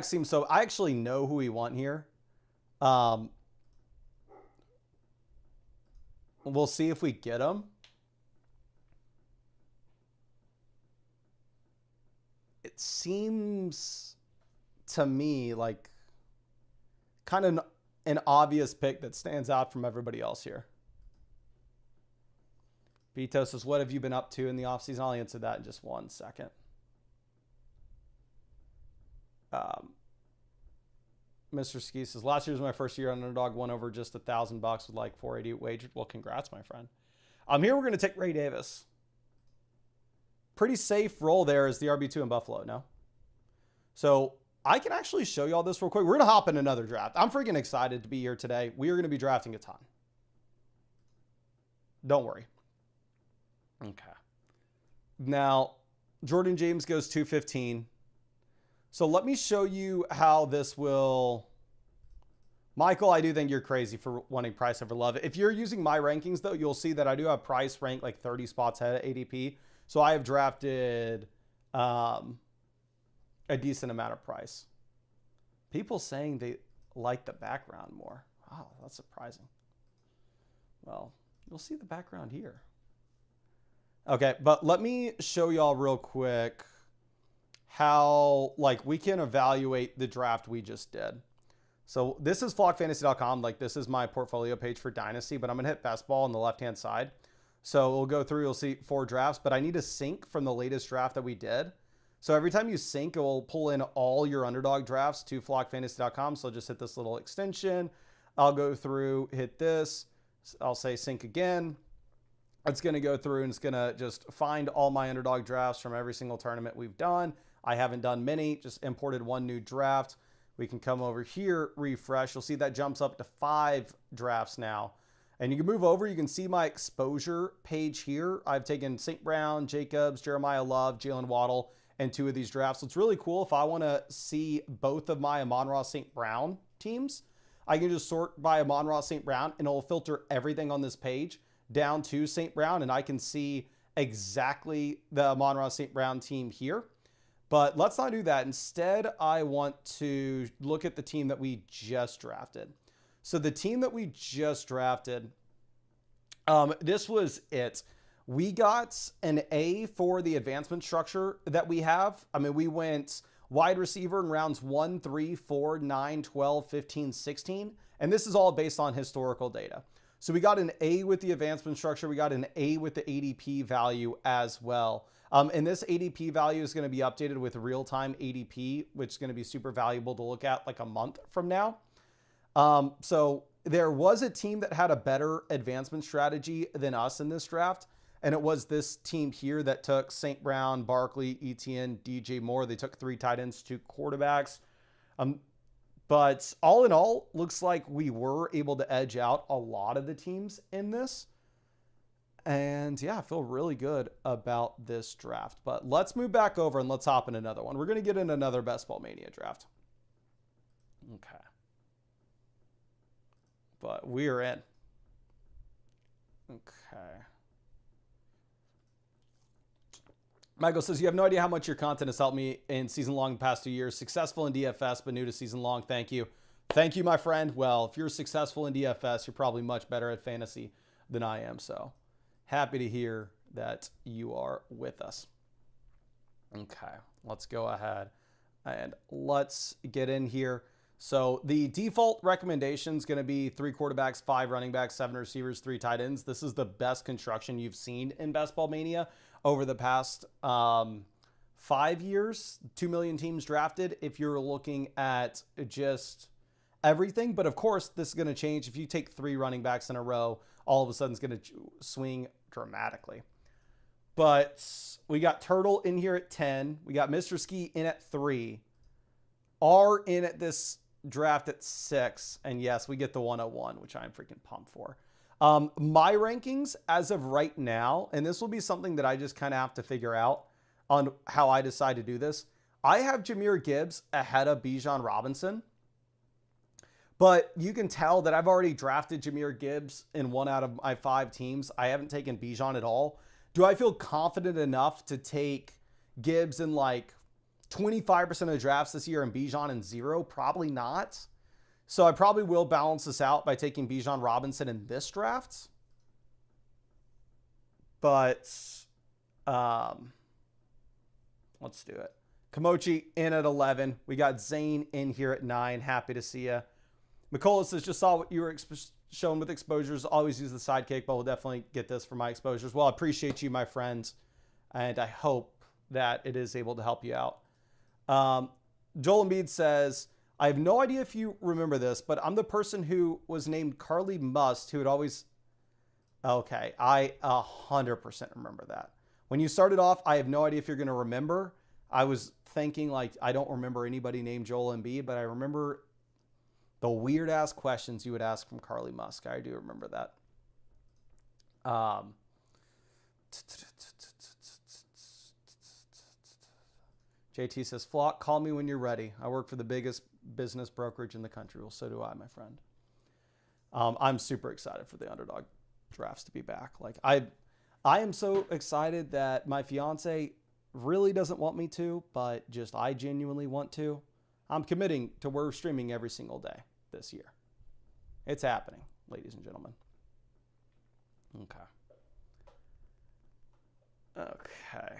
seems so. I actually know who we want here. We'll see if we get him. It seems to me like kind of an obvious pick that stands out from everybody else here. Beto says, what have you been up to in the offseason? I'll answer that in just 1 second. Mr. Ski says, last year was my first year on Underdog, won over just $1,000 with like 480 wagered. Well, congrats, my friend. Here we're going to take Ray Davis. Pretty safe role there as the RB2 in Buffalo, no? So I can actually show you all this real quick. We're going to hop in another draft. I'm freaking excited to be here today. We are going to be drafting a ton. Don't worry. Okay. Now, Jordan James goes 215. So let me show you how this will... Michael, I do think you're crazy for wanting Price over Love. If you're using my rankings, though, you'll see that I do have Price ranked like 30 spots ahead of ADP. So I have drafted a decent amount of Price. People saying they like the background more. Wow, that's surprising. Well, you'll see the background here. Okay, but let me show y'all real quick how we can evaluate the draft we just did. So this is flockfantasy.com. This is my portfolio page for Dynasty, but I'm going to hit best ball on the left-hand side. So we'll go through, you'll see 4 drafts, but I need to sync from the latest draft that we did. So every time you sync, it will pull in all your Underdog drafts to flockfantasy.com. So just hit this little extension. I'll go through, hit this. I'll say sync again. It's going to go through and it's going to just find all my Underdog drafts from every single tournament we've done. I haven't done many, just imported 1 new draft. We can come over here, refresh. You'll see that jumps up to 5 drafts now. And you can move over. You can see my exposure page here. I've taken St. Brown, Jacobs, Jeremiah Love, Jalen Waddle, and 2 of these drafts. So it's really cool if I want to see both of my Amon-Ra St. Brown teams. I can just sort by Amon-Ra St. Brown, and it'll filter everything on this page down to St. Brown, and I can see exactly the Amon-Ra St. Brown team here. But let's not do that. Instead, I want to look at the team that we just drafted. So the team that we just drafted, this was it. We got an A for the advancement structure that we have. I mean, we went wide receiver in rounds 1, 3, 4, 9, 12, 15, 16. And this is all based on historical data. So we got an A with the advancement structure. We got an A with the ADP value as well. And this ADP value is going to be updated with real-time ADP, which is going to be super valuable to look at like a month from now. So there was a team that had a better advancement strategy than us in this draft. And it was this team here that took St. Brown, Barkley, Etienne, DJ Moore. They took 3 tight ends, 2 quarterbacks. But all in all, looks like we were able to edge out a lot of the teams in this. And yeah, I feel really good about this draft. But let's move back over and let's hop in another one. We're going to get in another Best Ball Mania draft. Okay. But we are in. Okay. Michael says, you have no idea how much your content has helped me in season long the past 2 years. Successful in DFS, but new to season long. Thank you. Thank you, my friend. Well, if you're successful in DFS, you're probably much better at fantasy than I am. So happy to hear that you are with us. Okay, let's go ahead and let's get in here. So the default recommendation is going to be 3 quarterbacks, 5 running backs, 7 receivers, 3 tight ends. This is the best construction you've seen in Best Ball Mania over the past 5 years. 2 million teams drafted if you're looking at just everything. But of course, this is going to change. If you take 3 running backs in a row, all of a sudden it's going to swing dramatically. But we got Turtle in here at 10. We got Mr. Ski in at 3. R in at this draft at 6. And yes, we get the 101, which I'm freaking pumped for. My rankings as of right now, and this will be something that I just kind of have to figure out on how I decide to do this. I have Jahmyr Gibbs ahead of Bijan Robinson, but you can tell that I've already drafted Jahmyr Gibbs in 1 out of my 5 teams. I haven't taken Bijan at all. Do I feel confident enough to take Gibbs in like 25% of drafts this year and Bijan in 0? Probably not. So I probably will balance this out by taking Bijan Robinson in this draft. But let's do it. Kamochi in at 11. We got Zane in here at 9. Happy to see you. McCullough says, just saw what you were shown with exposures. Always use the sidekick, but we'll definitely get this for my exposures. Well, I appreciate you, my friends, and I hope that it is able to help you out. Joel Embiid says, I have no idea if you remember this, but I'm the person who was named Carly Must, who had always... Okay, I 100% remember that. When you started off, I have no idea if you're going to remember. I was thinking, like, I don't remember anybody named Joel Embiid, but I remember the weird-ass questions you would ask from Carly Musk. I do remember that. JT says, Flock, call me when you're ready. I work for the biggest business brokerage in the country. Well, so do I, my friend. I'm super excited for the Underdog drafts to be back. Like, I am so excited that my fiance really doesn't want me to, but just I genuinely want to. I'm committing to we're streaming every single day this year. It's happening, ladies and gentlemen. Okay. Okay.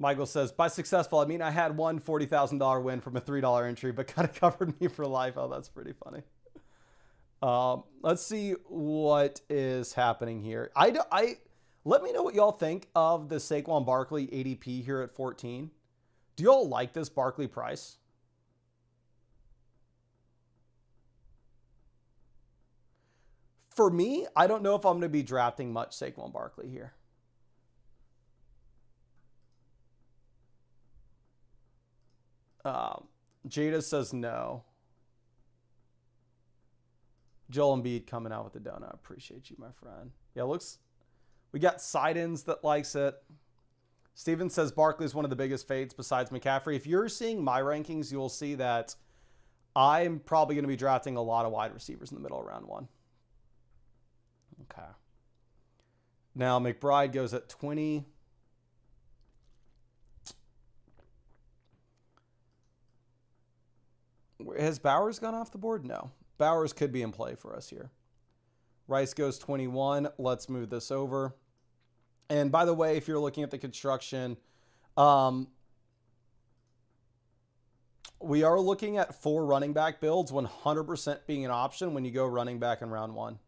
Michael says, by successful, I mean I had one $40,000 win from a $3 entry, but kind of covered me for life. Oh, that's pretty funny. Let's see what is happening here. Let me know what y'all think of the Saquon Barkley ADP here at 14. Do y'all like this Barkley price? For me, I don't know if I'm going to be drafting much Saquon Barkley here. Jada says no. Joel Embiid coming out with the donut. Appreciate you, my friend. Yeah, looks. We got Sidens that likes it. Steven says Barkley is one of the biggest fades besides McCaffrey. If you're seeing my rankings, you'll see that I'm probably going to be drafting a lot of wide receivers in the middle of round 1. Okay. Now McBride goes at 20. Has Bowers gone off the board? No. Bowers could be in play for us here. Rice goes 21. Let's move this over. And by the way, if you're looking at the construction, we are looking at 4 running back builds, 100% being an option when you go running back in round 1.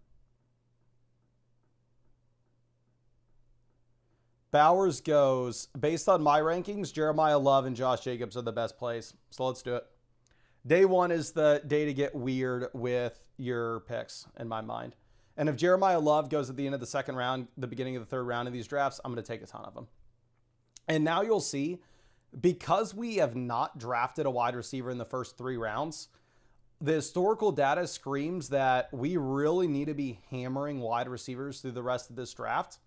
Bowers goes, based on my rankings, Jeremiah Love and Josh Jacobs are the best plays. So let's do it. Day 1 is the day to get weird with your picks, in my mind. And if Jeremiah Love goes at the end of the 2nd round, the beginning of the 3rd round of these drafts, I'm going to take a ton of them. And now you'll see, because we have not drafted a wide receiver in the first 3 rounds, the historical data screams that we really need to be hammering wide receivers through the rest of this draft.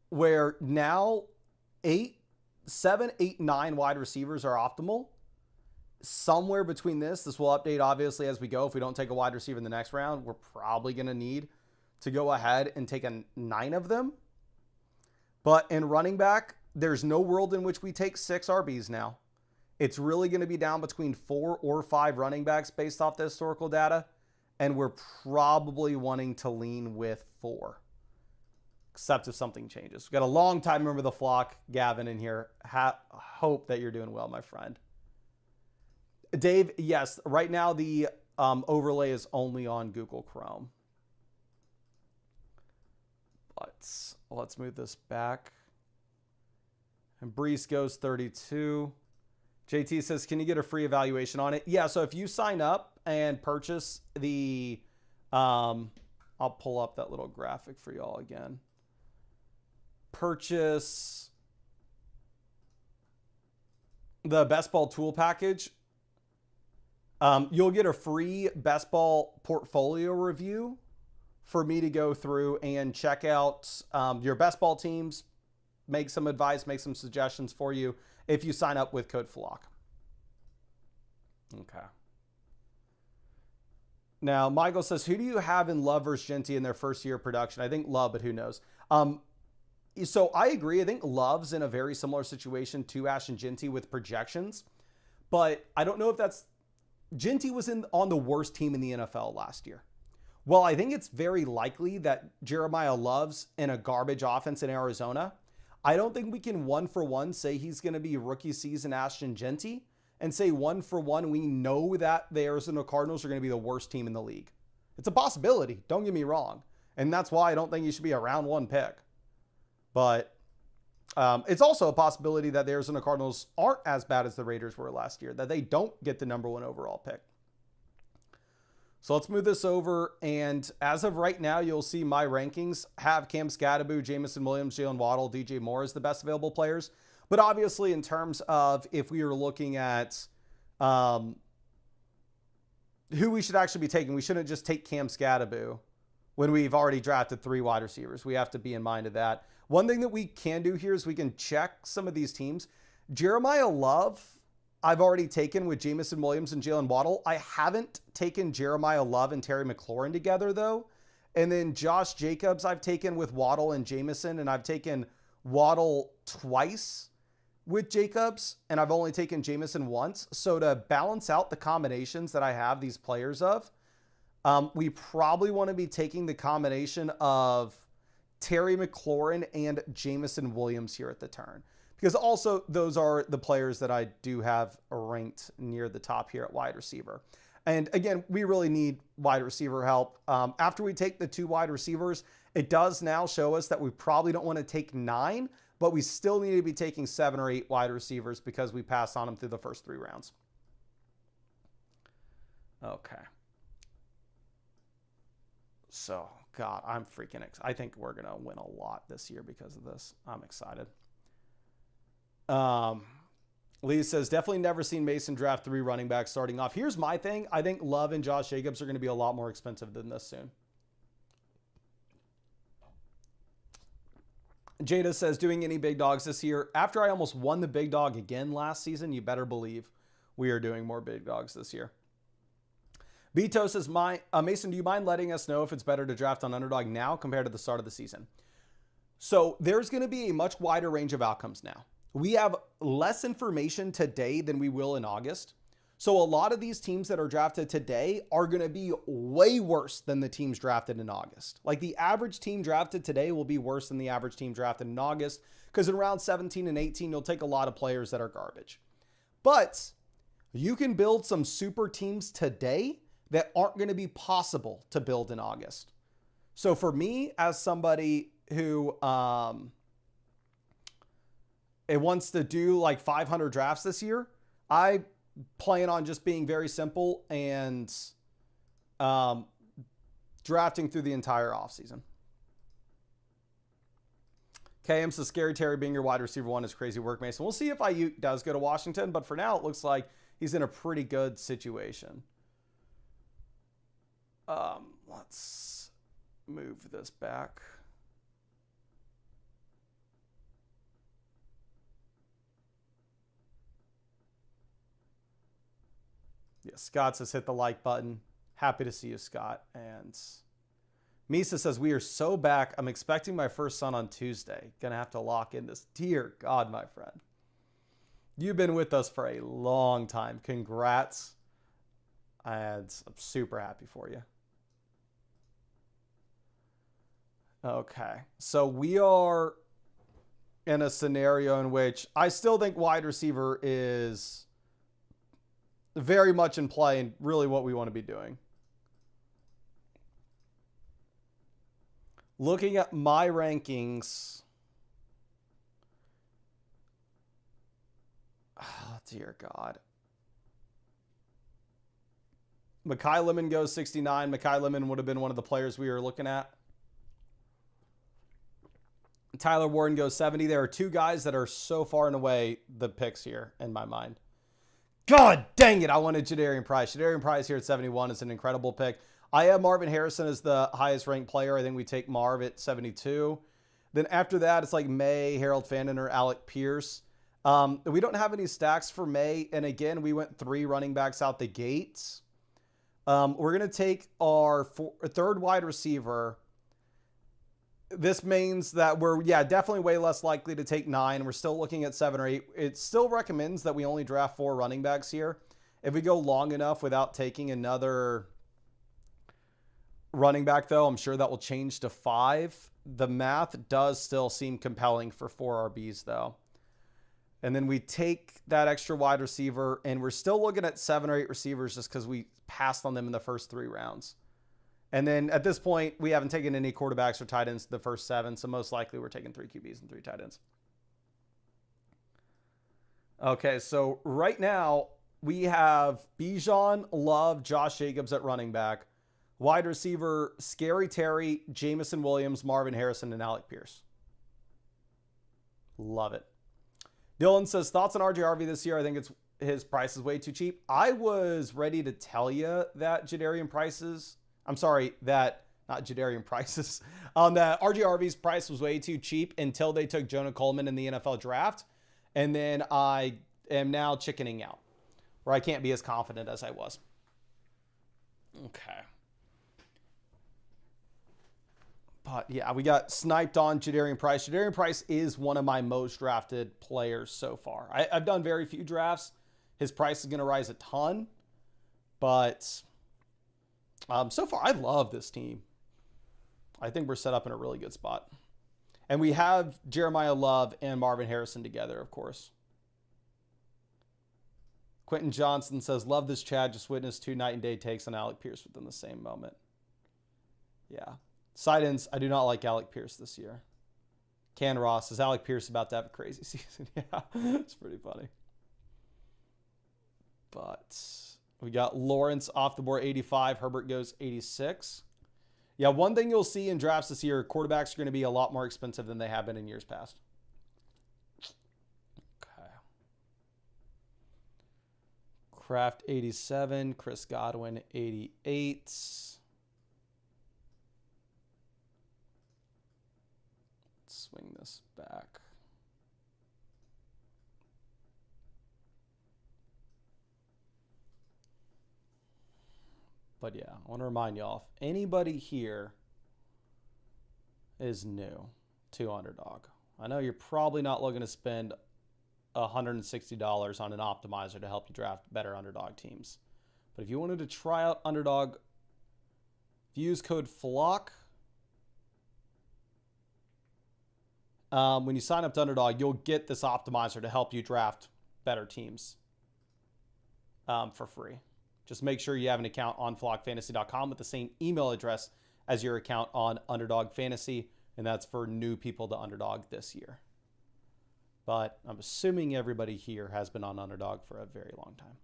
Where now 7, 8, 9 wide receivers are optimal. Somewhere between this will update obviously as we go. If we don't take a wide receiver in the next round, we're probably going to need to go ahead and take 9 of them. But in running back, there's no world in which we take 6 RBs now. It's really going to be down between 4 or 5 running backs based off the historical data. And we're probably wanting to lean with 4. Except if something changes. We've got a long time member of the flock, Gavin, in here. Hope that you're doing well, my friend. Dave, yes, right now the overlay is only on Google Chrome. But let's move this back. And Brees goes 32. JT says, can you get a free evaluation on it? Yeah, so if you sign up and purchase the... I'll pull up that little graphic for y'all again. Purchase the Best Ball Tool Package. You'll get a free Best Ball portfolio review for me to go through and check out your Best Ball teams, make some advice, make some suggestions for you if you sign up with code FLOCK. Okay. Now, Michael says, who do you have in Love versus Genty in their first year of production? I think Love, but who knows? So I agree. I think Love's in a very similar situation to Ashton Genty with projections, but I don't know if that's... Genty was on the worst team in the NFL last year. Well, I think it's very likely that Jeremiah Love's in a garbage offense in Arizona. I don't think we can 1-for-1 say he's going to be rookie season Ashton Genty and say 1-for-1 we know that the Arizona Cardinals are going to be the worst team in the league. It's a possibility. Don't get me wrong. And that's why I don't think he should be a round 1 pick. But it's also a possibility that the Arizona Cardinals aren't as bad as the Raiders were last year, that they don't get the number 1 overall pick. So let's move this over. And as of right now, you'll see my rankings have Cam Scatterbo, Jameson Williams, Jalen Waddle, DJ Moore as the best available players. But obviously in terms of if we were looking at who we should actually be taking, we shouldn't just take Cam Scatterbo when we've already drafted 3 wide receivers. We have to be in mind of that. One thing that we can do here is we can check some of these teams. Jeremiah Love, I've already taken with Jameson Williams and Jalen Waddle. I haven't taken Jeremiah Love and Terry McLaurin together, though. And then Josh Jacobs, I've taken with Waddle and Jameson, and I've taken Waddle twice with Jacobs, and I've only taken Jameson once. So to balance out the combinations that I have these players of, we probably want to be taking the combination of Terry McLaurin and Jameson Williams here at the turn. Because also those are the players that I do have ranked near the top here at wide receiver. And again, we really need wide receiver help. After we take the 2 wide receivers, it does now show us that we probably don't want to take 9, but we still need to be taking 7 or 8 wide receivers because we passed on them through the first 3 rounds. Okay. So, God, I'm freaking excited. I think we're going to win a lot this year because of this. I'm excited. Lee says, definitely never seen Mason draft 3 running backs starting off. Here's my thing. I think Love and Josh Jacobs are going to be a lot more expensive than this soon. Jada says, doing any big dogs this year? After I almost won the big dog again last season, you better believe we are doing more big dogs this year. Beto says, Mason, do you mind letting us know if it's better to draft on Underdog now compared to the start of the season? So there's going to be a much wider range of outcomes now. We have less information today than we will in August. So a lot of these teams that are drafted today are going to be way worse than the teams drafted in August. Like the average team drafted today will be worse than the average team drafted in August, because in round 17 and 18, you'll take a lot of players that are garbage. But you can build some super teams today that aren't going to be possible to build in August. So for me, as somebody who it wants to do like 500 drafts this year, I plan on just being very simple and drafting through the entire offseason. KM says, Scary Terry being your wide receiver one is crazy work, Mason. We'll see if Ayuk does go to Washington, but for now it looks like he's in a pretty good situation. Let's move this back. Yeah, Scott says hit the like button. Happy to see you, Scott. And Misa says, we are so back. I'm expecting my first son on Tuesday. Gonna have to lock in this. Dear God, my friend. You've been with us for a long time. Congrats. And I'm super happy for you. Okay. So we are in a scenario in which I still think wide receiver is very much in play and really what we want to be doing. Looking at my rankings. Oh, dear God. Mekhi Lemon goes 69. Mekhi Lemon would have been one of the players we were looking at. Tyler Warren goes 70. There are two guys that are so far and away the picks here in my mind. God dang it. I wanted Jadarian Price. Jadarian Price here at 71 is an incredible pick. I have Marvin Harrison as the highest ranked player. I think we take Marv at 72. Then after that, it's like May, Harold Fandon, or Alec Pierce. We don't have any stacks for May. And again, we went 3 running backs out the gates. We're going to take our third wide receiver. This means that we're, definitely way less likely to take 9. We're still looking at 7 or 8. It still recommends that we only draft 4 running backs here. If we go long enough without taking another running back, though, I'm sure that will change to 5. The math does still seem compelling for 4 RBs, though. And then we take that extra wide receiver, and we're still looking at 7 or 8 receivers just because we passed on them in the first 3 rounds. And then at this point, we haven't taken any quarterbacks or tight ends the first 7, so most likely we're taking 3 QBs and 3 tight ends. Okay, so right now we have Bijan, Love, Josh Jacobs at running back, wide receiver, Scary Terry, Jamison Williams, Marvin Harrison, and Alec Pierce. Love it. Dylan says, thoughts on RJRV this year? I think his price is way too cheap. I was ready to tell you that Jadarian Price's, I'm sorry, that, not Jadarian Price's, that RJRV's price was way too cheap until they took Jonah Coleman in the NFL draft. And then I am now chickening out, where I can't be as confident as I was. Okay. But yeah, we got sniped on Jadarian Price. Jadarian Price is one of my most drafted players so far. I've done very few drafts. His price is going to rise a ton. But so far, I love this team. I think we're set up in a really good spot. And we have Jeremiah Love and Marvin Harrison together, of course. Quentin Johnson says, love this Chad. Just witnessed 2 night and day takes on Alec Pierce within the same moment. Yeah. Side-ins, I do not like Alec Pierce this year. Can Ross says, Alec Pierce about to have a crazy season. Yeah, it's pretty funny. But we got Lawrence off the board, 85. Herbert goes 86. Yeah, one thing you'll see in drafts this year, quarterbacks are going to be a lot more expensive than they have been in years past. Okay. Kraft, 87. Chris Godwin, 88. swing this back. But yeah, I want to remind y'all, if anybody here is new to Underdog, I know you're probably not looking to spend $160 on an optimizer to help you draft better Underdog teams. But if you wanted to try out Underdog, if you use code FLOCK, when you sign up to Underdog, you'll get this optimizer to help you draft better teams for free. Just make sure you have an account on flockfantasy.com with the same email address as your account on Underdog Fantasy, and that's for new people to Underdog this year. But I'm assuming everybody here has been on Underdog for a very long time.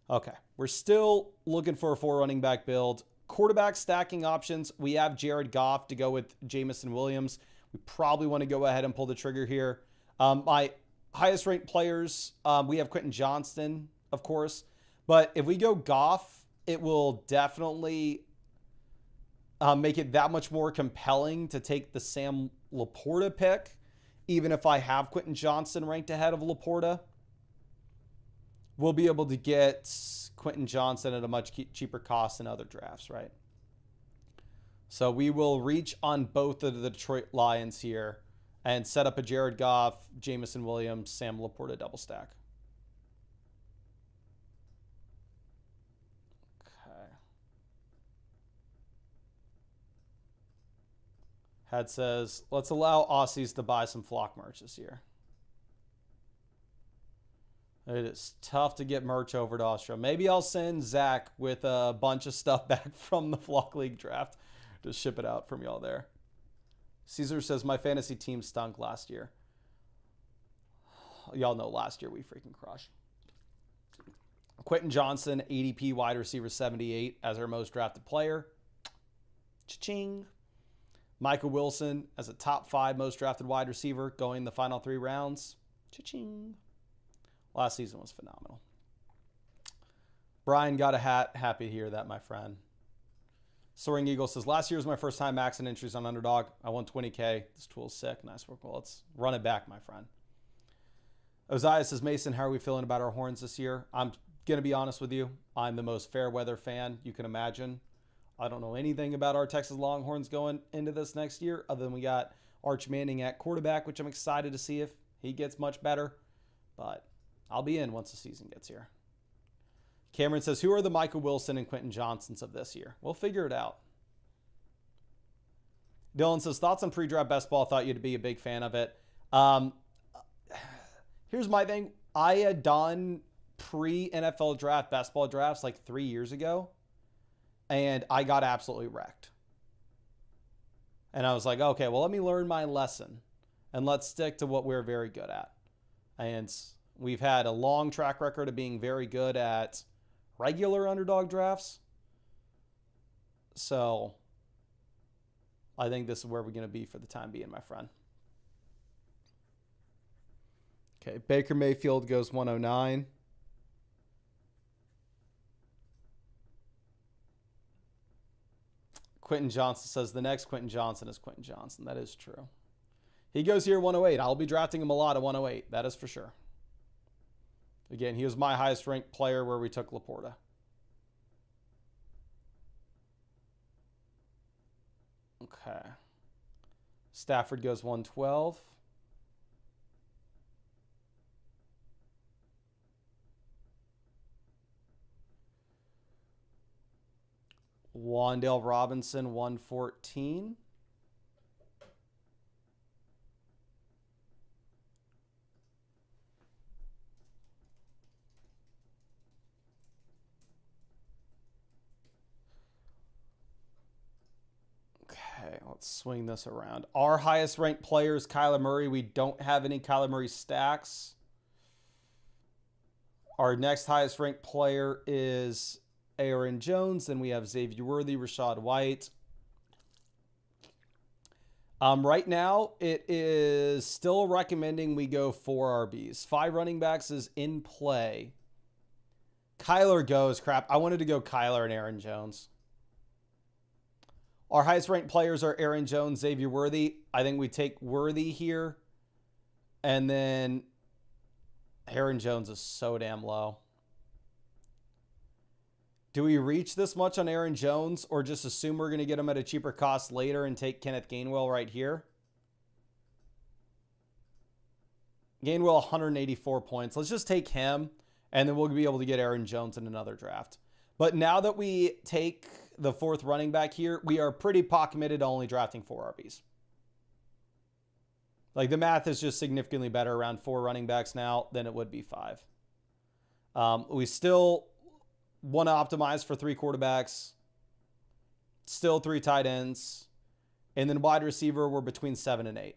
Okay, we're still looking for a 4 running back build. Quarterback stacking options, we have Jared Goff to go with Jamison Williams. We probably want to go ahead and pull the trigger here. My highest ranked players, we have Quentin Johnston, of course. But if we go Goff, it will definitely make it that much more compelling to take the Sam Laporta pick, even if I have Quentin Johnston ranked ahead of Laporta. We'll be able to get Quentin Johnston at a much cheaper cost than other drafts, right? So we will reach on both of the Detroit Lions here and set up a Jared Goff, Jamison Williams, Sam Laporta double stack. Head says, let's allow Aussies to buy some Flock merch this year. It is tough to get merch over to Austria. Maybe I'll send Zach with a bunch of stuff back from the Flock League draft to ship it out from y'all there. Caesar says, my fantasy team stunk last year. Y'all know last year we freaking crushed. Quentin Johnson, ADP wide receiver 78 as our most drafted player. Cha-ching. Michael Wilson as a top 5 most drafted wide receiver going the final 3 rounds. Cha-ching. Last season was phenomenal. Brian got a hat. Happy to hear that, my friend. Soaring Eagle says, last year was my first time maxing entries on Underdog. I won 20K. This tool's sick. Nice work. Well, let's run it back, my friend. Ozias says, Mason, how are we feeling about our horns this year? I'm going to be honest with you. I'm the most fair weather fan you can imagine. I don't know anything about our Texas Longhorns going into this next year, other than we got Arch Manning at quarterback, which I'm excited to see if he gets much better. But I'll be in once the season gets here. Cameron says, who are the Michael Wilson and Quentin Johnsons of this year? We'll figure it out. Dylan says, thoughts on pre-draft best ball? Thought you'd be a big fan of it. Here's my thing. I had done pre-NFL draft best ball drafts like 3 years ago, and I got absolutely wrecked. And I was like, okay, well, let me learn my lesson, and let's stick to what we're very good at. And we've had a long track record of being very good at regular Underdog drafts. So I think this is where we're going to be for the time being, my friend. Okay, Baker Mayfield goes 109. Quentin Johnson says the next Quentin Johnson is Quentin Johnson. That is true. He goes here 108. I'll be drafting him a lot at 108. That is for sure. Again, he was my highest ranked player where we took Laporta. Okay. Stafford goes 112. Wan'Dale Robinson 114. Okay, let's swing this around. Our highest ranked player is Kyler Murray. We don't have any Kyler Murray stacks. Our next highest ranked player is Aaron Jones. Then we have Xavier Worthy, Rashad White. Right now, it is still recommending we go 4 RBs. 5 running backs is in play. Kyler goes. Crap, I wanted to go Kyler and Aaron Jones. Our highest ranked players are Aaron Jones, Xavier Worthy. I think we take Worthy here. And then Aaron Jones is so damn low. Do we reach this much on Aaron Jones or just assume we're going to get him at a cheaper cost later and take Kenneth Gainwell right here? Gainwell 184 points. Let's just take him and then we'll be able to get Aaron Jones in another draft. But now that we take the 4th running back here, we are pretty pot committed to only drafting 4 RBs. Like the math is just significantly better around 4 running backs now than it would be 5. We still want to optimize for 3 quarterbacks, still 3 tight ends, and then wide receiver, we're between 7 and 8.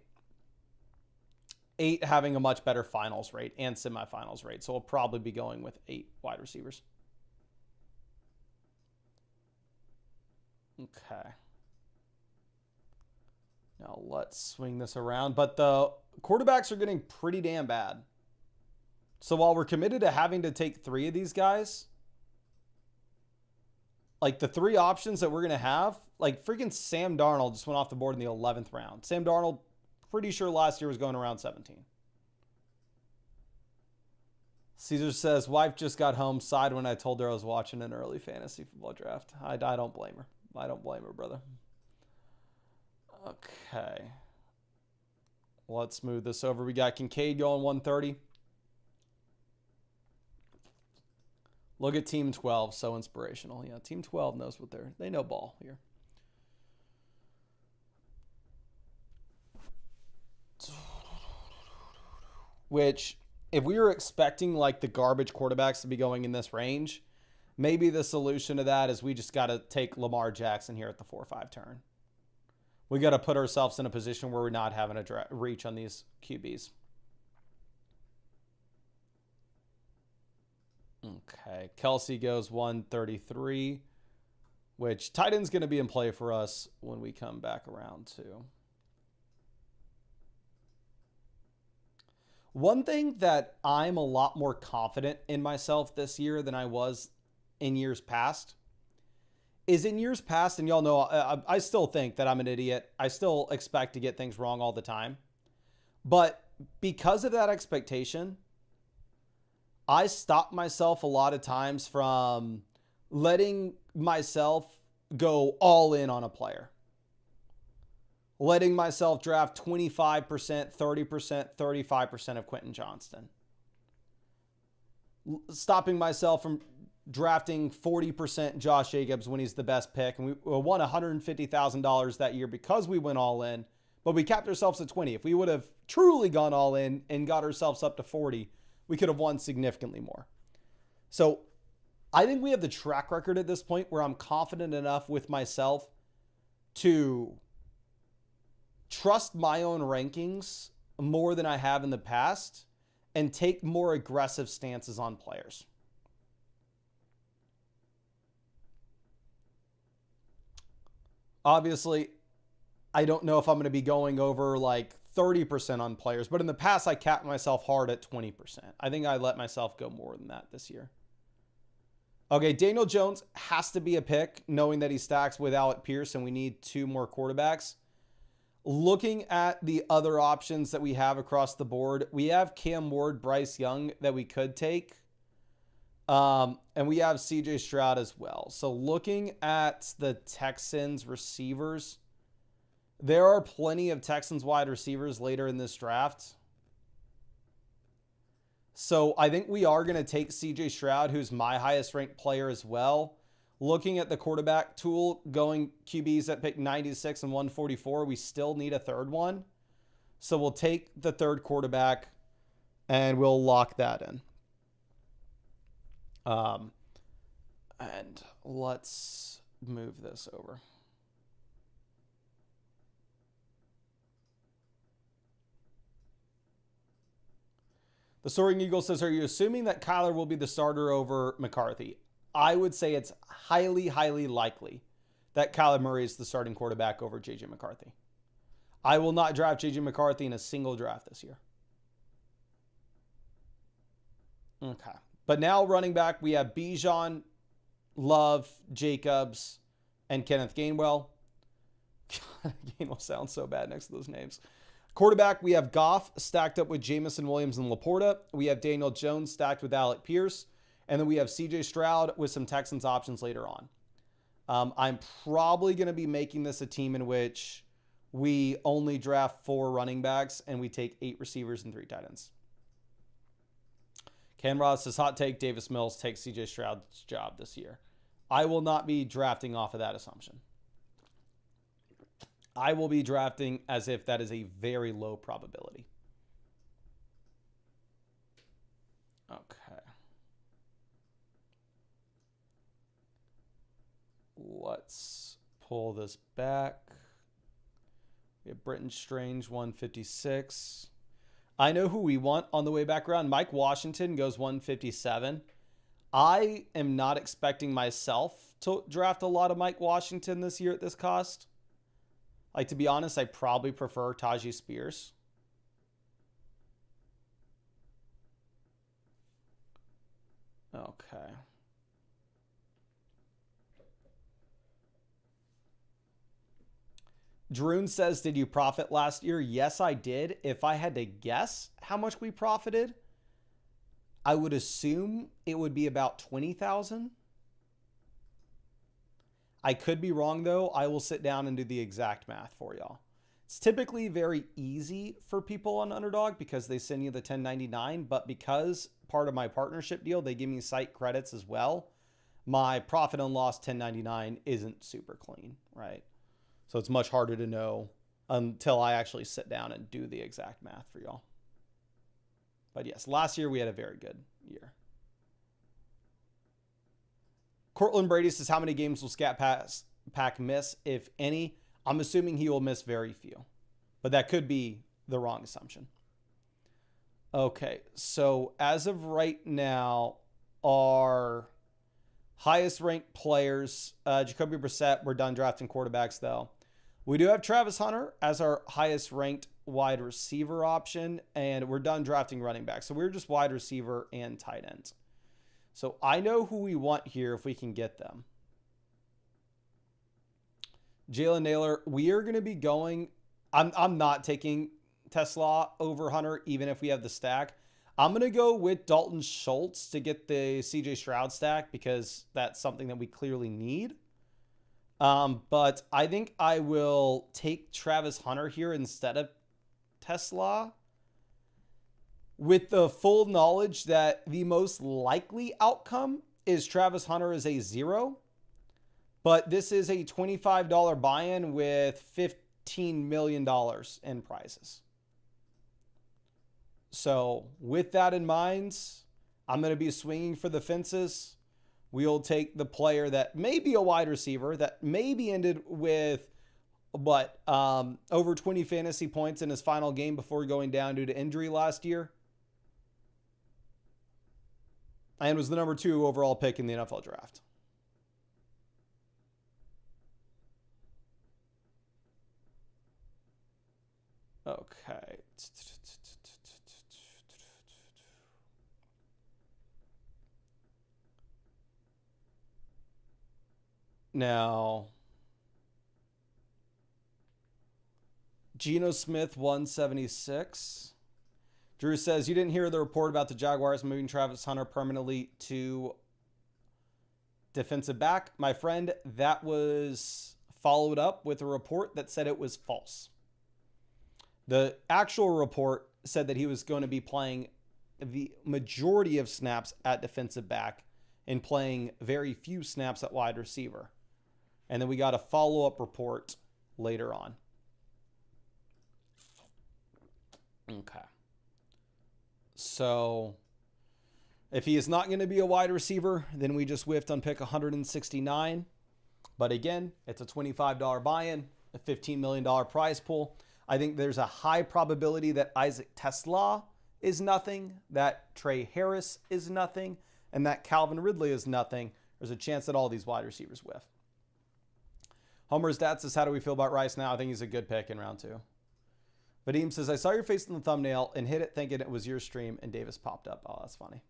8 having a much better finals rate and semifinals rate, so we'll probably be going with 8 wide receivers. Okay. Now let's swing this around, but the quarterbacks are getting pretty damn bad. So while we're committed to having to take 3 of these guys, like the 3 options that we're going to have, like freaking Sam Darnold just went off the board in the 11th round. Sam Darnold, pretty sure last year was going around 17. Caesar says, wife just got home, sighed when I told her I was watching an early fantasy football draft. I don't blame her. I don't blame her, brother. Okay. Let's move this over. We got Kincaid going 130. Look at Team 12, so inspirational. Yeah, Team 12 knows what they know ball here. Which, if we were expecting like the garbage quarterbacks to be going in this range, maybe the solution to that is we just got to take Lamar Jackson here at the 4-5 turn. We got to put ourselves in a position where we're not having a reach on these QBs. Okay, Kelsey goes 133, which tight end's going to be in play for us when we come back around too. One thing that I'm a lot more confident in myself this year than I was in years past is in years past, and y'all know I still think that I'm an idiot. I still expect to get things wrong all the time. But because of that expectation, I stop myself a lot of times from letting myself go all in on a player. Letting myself draft 25%, 30%, 35% of Quentin Johnston. Stopping myself from drafting 40% Josh Jacobs when he's the best pick. And we won $150,000 that year because we went all in, but we capped ourselves at 20. If we would have truly gone all in and got ourselves up to 40, we could have won significantly more. So I think we have the track record at this point where I'm confident enough with myself to trust my own rankings more than I have in the past and take more aggressive stances on players. Obviously, I don't know if I'm going to be going over like 30% on players, but in the past, I capped myself hard at 20%. I think I let myself go more than that this year. Okay, Daniel Jones has to be a pick, knowing that he stacks with Alec Pierce and we need 2 more quarterbacks. Looking at the other options that we have across the board, we have Cam Ward, Bryce Young that we could take. And we have CJ Stroud as well. So looking at the Texans receivers, there are plenty of Texans wide receivers later in this draft. So I think we are going to take CJ Stroud, who's my highest ranked player as well. Looking at the quarterback tool, going QBs at pick 96 and 144, we still need a third one. So we'll take the third quarterback and we'll lock that in. And let's move this over. The Soaring Eagle says, are you assuming that Kyler will be the starter over McCarthy? I would say it's highly, highly likely that Kyler Murray is the starting quarterback over J.J. McCarthy. I will not draft J.J. McCarthy in a single draft this year. Okay. But now running back, we have Bijan, Love, Jacobs, and Kenneth Gainwell. God, the game will sound so bad next to those names. Quarterback, we have Goff stacked up with Jamison Williams and Laporta. We have Daniel Jones stacked with Alec Pierce. And then we have CJ Stroud with some Texans options later on. I'm probably going to be making this a team in which we only draft 4 running backs and we take 8 receivers and 3 tight ends. Ken Ross says, hot take, Davis Mills takes CJ Stroud's job this year. I will not be drafting off of that assumption. I will be drafting as if that is a very low probability. Okay. Let's pull this back. We have Britton Strange, 156. I know who we want on the way back around. Mike Washington goes 157. I am not expecting myself to draft a lot of Mike Washington this year at this cost. Like, to be honest, I probably prefer Tajee Spears. Okay. Drewn says, did you profit last year? Yes, I did. If I had to guess how much we profited, I would assume it would be about 20,000. I could be wrong, though. I will sit down and do the exact math for y'all. It's typically very easy for people on Underdog because they send you the 1099, but because part of my partnership deal, they give me site credits as well, my profit and loss 1099 isn't super clean, right? So it's much harder to know until I actually sit down and do the exact math for y'all. But yes, last year we had a very good year. Cortland Brady says, how many games will Scat Pack miss, if any? I'm assuming he will miss very few, but that could be the wrong assumption. Okay, so as of right now, our highest ranked players, Jacoby Brissett, we're done drafting quarterbacks though. We do have Travis Hunter as our highest ranked wide receiver option, and we're done drafting running back. So we're just wide receiver and tight ends. So I know who we want here if we can get them. Jalen Naylor, we are going to be going, I'm not taking Tesla over Hunter, even if we have the stack. I'm going to go with Dalton Schultz to get the CJ Stroud stack because that's something that we clearly need. But I think I will take Travis Hunter here instead of Tesla, with the full knowledge that the most likely outcome is Travis Hunter is a 0. But this is a $25 buy-in with $15 million in prizes. So with that in mind, I'm going to be swinging for the fences. We'll take the player that may be a wide receiver, that maybe ended with, over 20 fantasy points in his final game before going down due to injury last year. And was the number 2 overall pick in the NFL draft. Okay. Now, Geno Smith, 176. Drew says, you didn't hear the report about the Jaguars moving Travis Hunter permanently to defensive back. My friend, that was followed up with a report that said it was false. The actual report said that he was going to be playing the majority of snaps at defensive back and playing very few snaps at wide receiver. And then we got a follow-up report later on. Okay. So if he is not going to be a wide receiver, then we just whiffed on pick 169. But again, it's a $25 buy-in, a $15 million prize pool. I think there's a high probability that Isaac Tesla is nothing, that Trey Harris is nothing, and that Calvin Ridley is nothing. There's a chance that all these wide receivers whiff. Homer's dad says, how do we feel about Rice now? I think he's a good pick in round 2. Vadim says, I saw your face in the thumbnail and hit it thinking it was your stream, and Davis popped up. Oh, that's funny.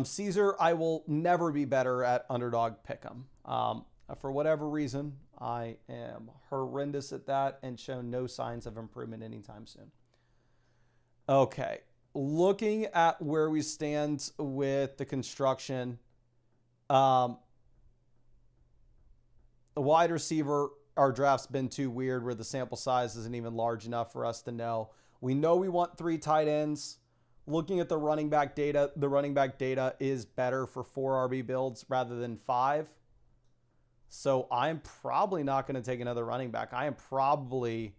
Caesar, I will never be better at Underdog Pick'em. For whatever reason, I am horrendous at that and show no signs of improvement anytime soon. Okay, looking at where we stand with the construction, the wide receiver, our draft's been too weird where the sample size isn't even large enough for us to know. We know we want 3 tight ends. Looking at the running back data is better for 4 RB builds rather than 5. So I'm probably not going to take another running back. I am probably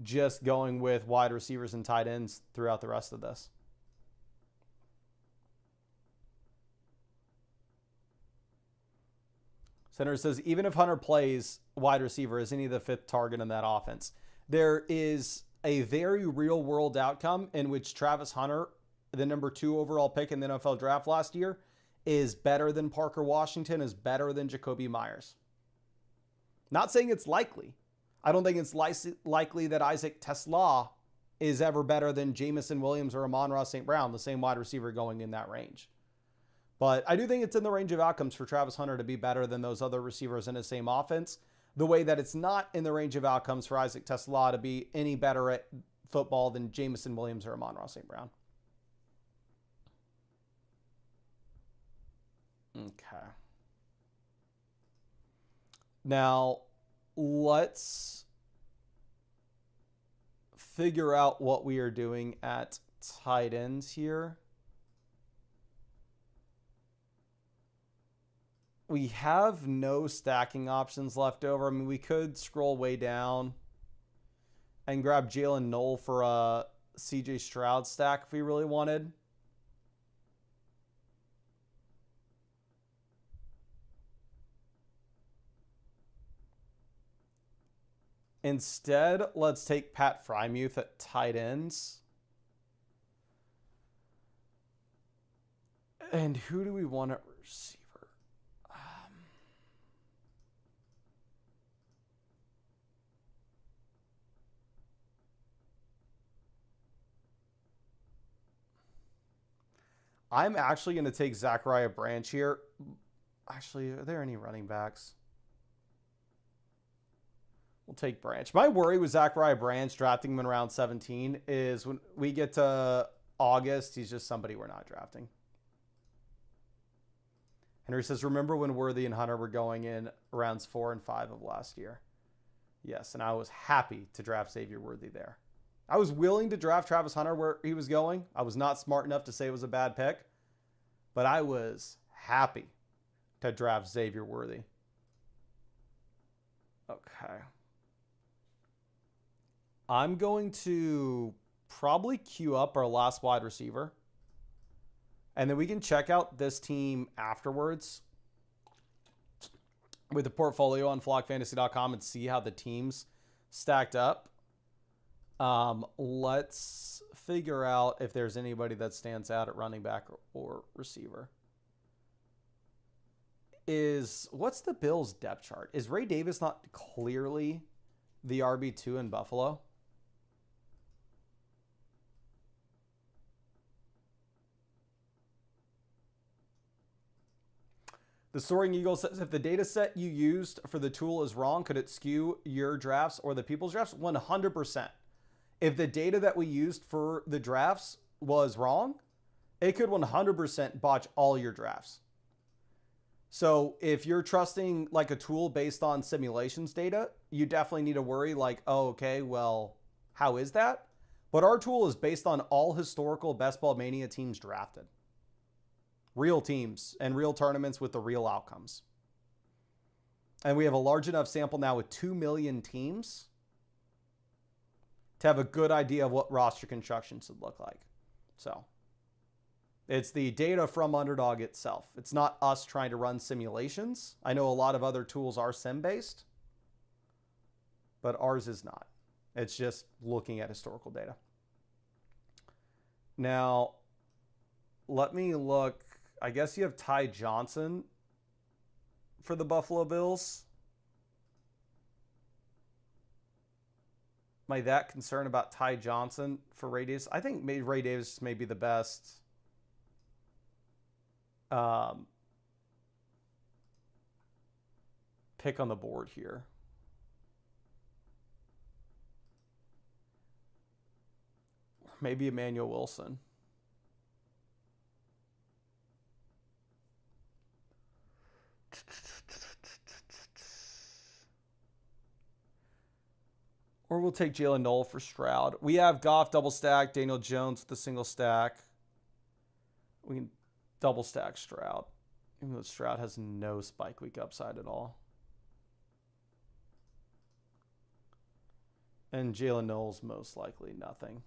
just going with wide receivers and tight ends throughout the rest of this. Senator says, even if Hunter plays wide receiver, isn't he the 5th target in that offense? There is a very real world outcome in which Travis Hunter, the number 2 overall pick in the NFL draft last year, is better than Parker Washington, is better than Jacoby Myers. Not saying it's likely. I don't think it's likely that Isaac Tesla is ever better than Jamison Williams or Amon-Ra St. Brown, the same wide receiver going in that range. But I do think it's in the range of outcomes for Travis Hunter to be better than those other receivers in the same offense, the way that it's not in the range of outcomes for Isaac Tesla to be any better at football than Jamison Williams or Amon-Ra St. Brown. Okay. Now, let's figure out what we are doing at tight ends here. We have no stacking options left over. I mean, we could scroll way down and grab Jalen Knoll for a CJ Stroud stack if we really wanted. Instead, let's take Pat Frymuth at tight ends. And who do we want at receiver? I'm actually going to take Zachariah Branch here. Actually, are there any running backs? We'll take Branch. My worry with Zachariah Branch, drafting him in round 17, is when we get to August, he's just somebody we're not drafting. Henry says, remember when Worthy and Hunter were going in rounds 4 and 5 of last year? Yes, and I was happy to draft Xavier Worthy there. I was willing to draft Travis Hunter where he was going. I was not smart enough to say it was a bad pick, but I was happy to draft Xavier Worthy. Okay. I'm going to probably queue up our last wide receiver, and then we can check out this team afterwards with the portfolio on flockfantasy.com and see how the teams stacked up. Let's figure out if there's anybody that stands out at running back or receiver. What's the Bills' depth chart? Is Ray Davis not clearly the RB2 in Buffalo? The Soaring Eagle says, if the data set you used for the tool is wrong, could it skew your drafts or the people's drafts? 100%. If the data that we used for the drafts was wrong, it could 100% botch all your drafts. So if you're trusting like a tool based on simulations data, you definitely need to worry like, oh, okay, well, how is that? But our tool is based on all historical Best Ball Mania teams drafted. Real teams and real tournaments with the real outcomes. And we have a large enough sample now with 2 million teams to have a good idea of what roster construction should look like. So it's the data from Underdog itself. It's not us trying to run simulations. I know a lot of other tools are sim-based, but ours is not. It's just looking at historical data. Now, let me look. I guess you have Ty Johnson for the Buffalo Bills. Am I that concerned about Ty Johnson for Ray Davis? I think maybe Ray Davis may be the best pick on the board here. Maybe Emmanuel Wilson. Or we'll take Jalen Noel for Stroud. We have Goff double stack, Daniel Jones with a single stack. We can double stack Stroud. Even though Stroud has no spike week upside at all. And Jalen Noel's most likely nothing.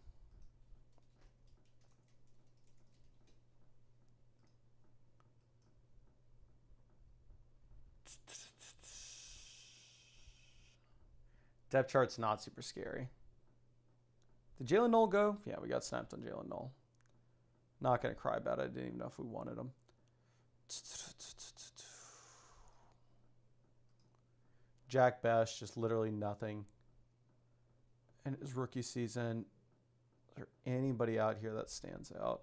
Depth chart's not super scary. Did Jalen Noel go? Yeah, we got snapped on Jalen Noel. Not going to cry about it. I didn't even know if we wanted him. Jack Best, just literally nothing. And his rookie season, is there anybody out here that stands out?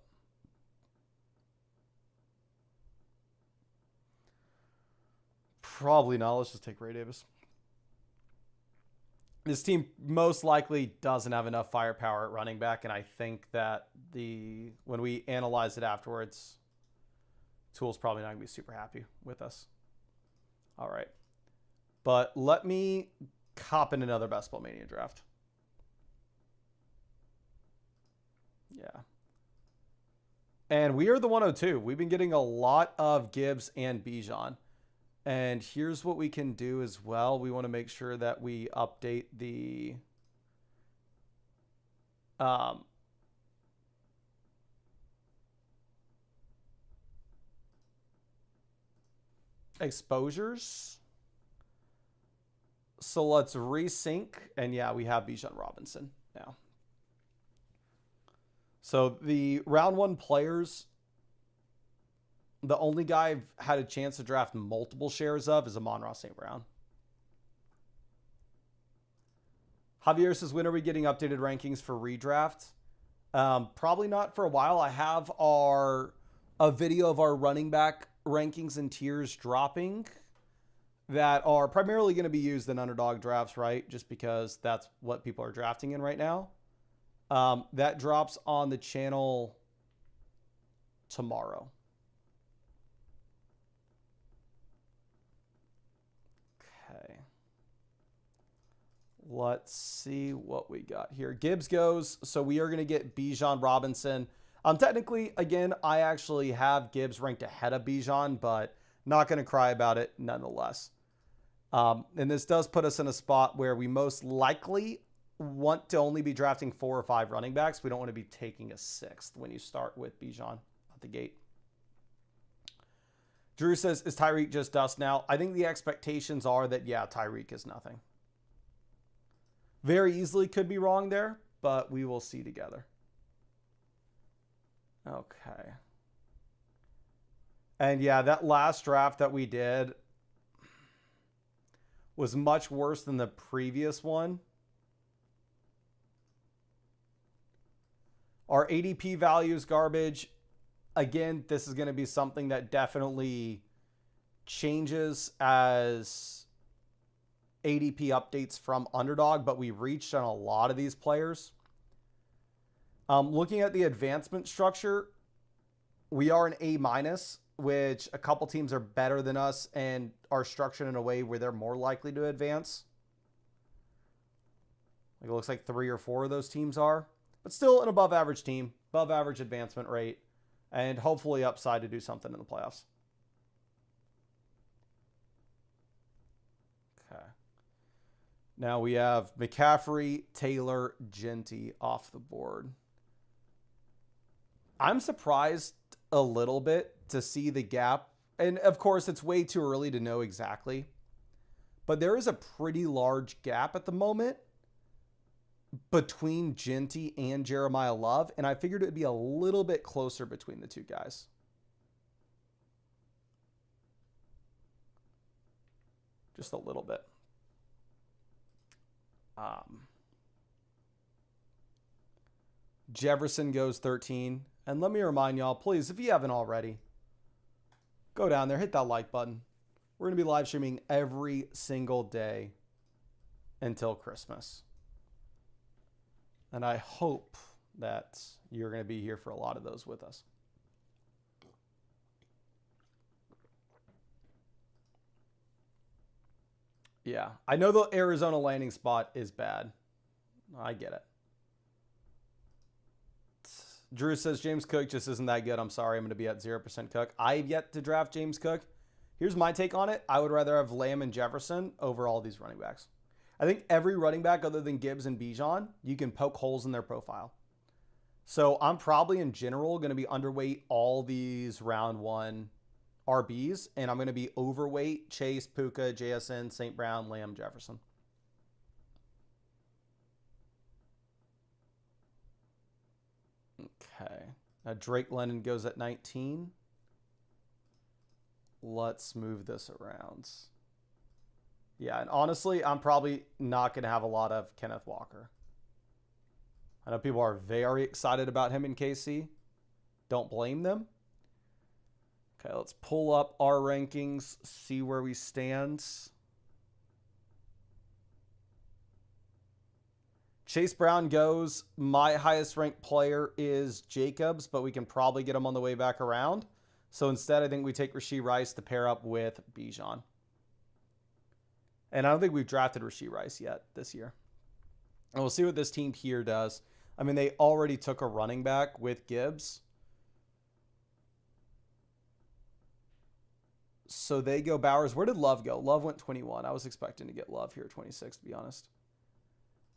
Probably not. Let's just take Ray Davis. This team most likely doesn't have enough firepower at running back, and I think that when we analyze it afterwards, Tool's probably not going to be super happy with us. All right. But let me cop in another Best Ball Mania draft. Yeah. And we are the 102. We've been getting a lot of Gibbs and Bijan. And here's what we can do as well. We want to make sure that we update the exposures. So let's resync. And yeah, we have Bijan Robinson now. So the round one players, the only guy I've had a chance to draft multiple shares of is Amon-Ra St. Brown. Javier says, when are we getting updated rankings for redraft? Probably not for a while. I have a video of our running back rankings and tiers dropping that are primarily going to be used in underdog drafts, right? Just because that's what people are drafting in right now. That drops on the channel tomorrow. Okay. Let's see what we got here. Gibbs goes, so we are going to get Bijan Robinson. Technically, again, I actually have Gibbs ranked ahead of Bijan, but not going to cry about it nonetheless. And this does put us in a spot where we most likely want to only be drafting 4 or 5 running backs. We don't want to be taking a 6th when you start with Bijan at the gate. Drew says, is Tyreek just dust now? I think the expectations are that, yeah, Tyreek is nothing. Very easily could be wrong there, but we will see together. Okay. And yeah, that last draft that we did was much worse than the previous one. Our ADP value is garbage. Again, this is going to be something that definitely changes as ADP updates from Underdog, but we reached on a lot of these players. Looking at the advancement structure, we are an A-, which a couple teams are better than us and are structured in a way where they're more likely to advance. Like it looks like 3 or 4 of those teams are, but still an above average team, above average advancement rate, and hopefully upside to do something in the playoffs. Okay. Now we have McCaffrey, Taylor, Genty off the board. I'm surprised a little bit to see the gap. And of course, it's way too early to know exactly. But there is a pretty large gap at the moment between Genty and Jeremiah Love. And I figured it would be a little bit closer between the two guys. Just a little bit. Jefferson goes 13. And let me remind y'all, please, if you haven't already, go down there, hit that like button. We're going to be live streaming every single day until Christmas. And I hope that you're going to be here for a lot of those with us. Yeah, I know the Arizona landing spot is bad. I get it. Drew says James Cook just isn't that good. I'm sorry, I'm going to be at 0% Cook. I've yet to draft James Cook. Here's my take on it. I would rather have Lamb and Jefferson over all these running backs. I think every running back other than Gibbs and Bijan, you can poke holes in their profile. So I'm probably in general going to be underweight all these round 1 RBs, and I'm going to be overweight Chase, Puka, JSN, St. Brown, Lamb, Jefferson. Okay. Now Drake London goes at 19. Let's move this around. Yeah, and honestly, I'm probably not going to have a lot of Kenneth Walker. I know people are very excited about him in KC. Don't blame them. Okay, let's pull up our rankings, see where we stand. Chase Brown goes. My highest ranked player is Jacobs, but we can probably get him on the way back around. So instead, I think we take Rashee Rice to pair up with Bijan. And I don't think we've drafted Rashee Rice yet this year. And we'll see what this team here does. I mean, they already took a running back with Gibbs. So they go Bowers. Where did Love go? Love went 21. I was expecting to get Love here at 26, to be honest.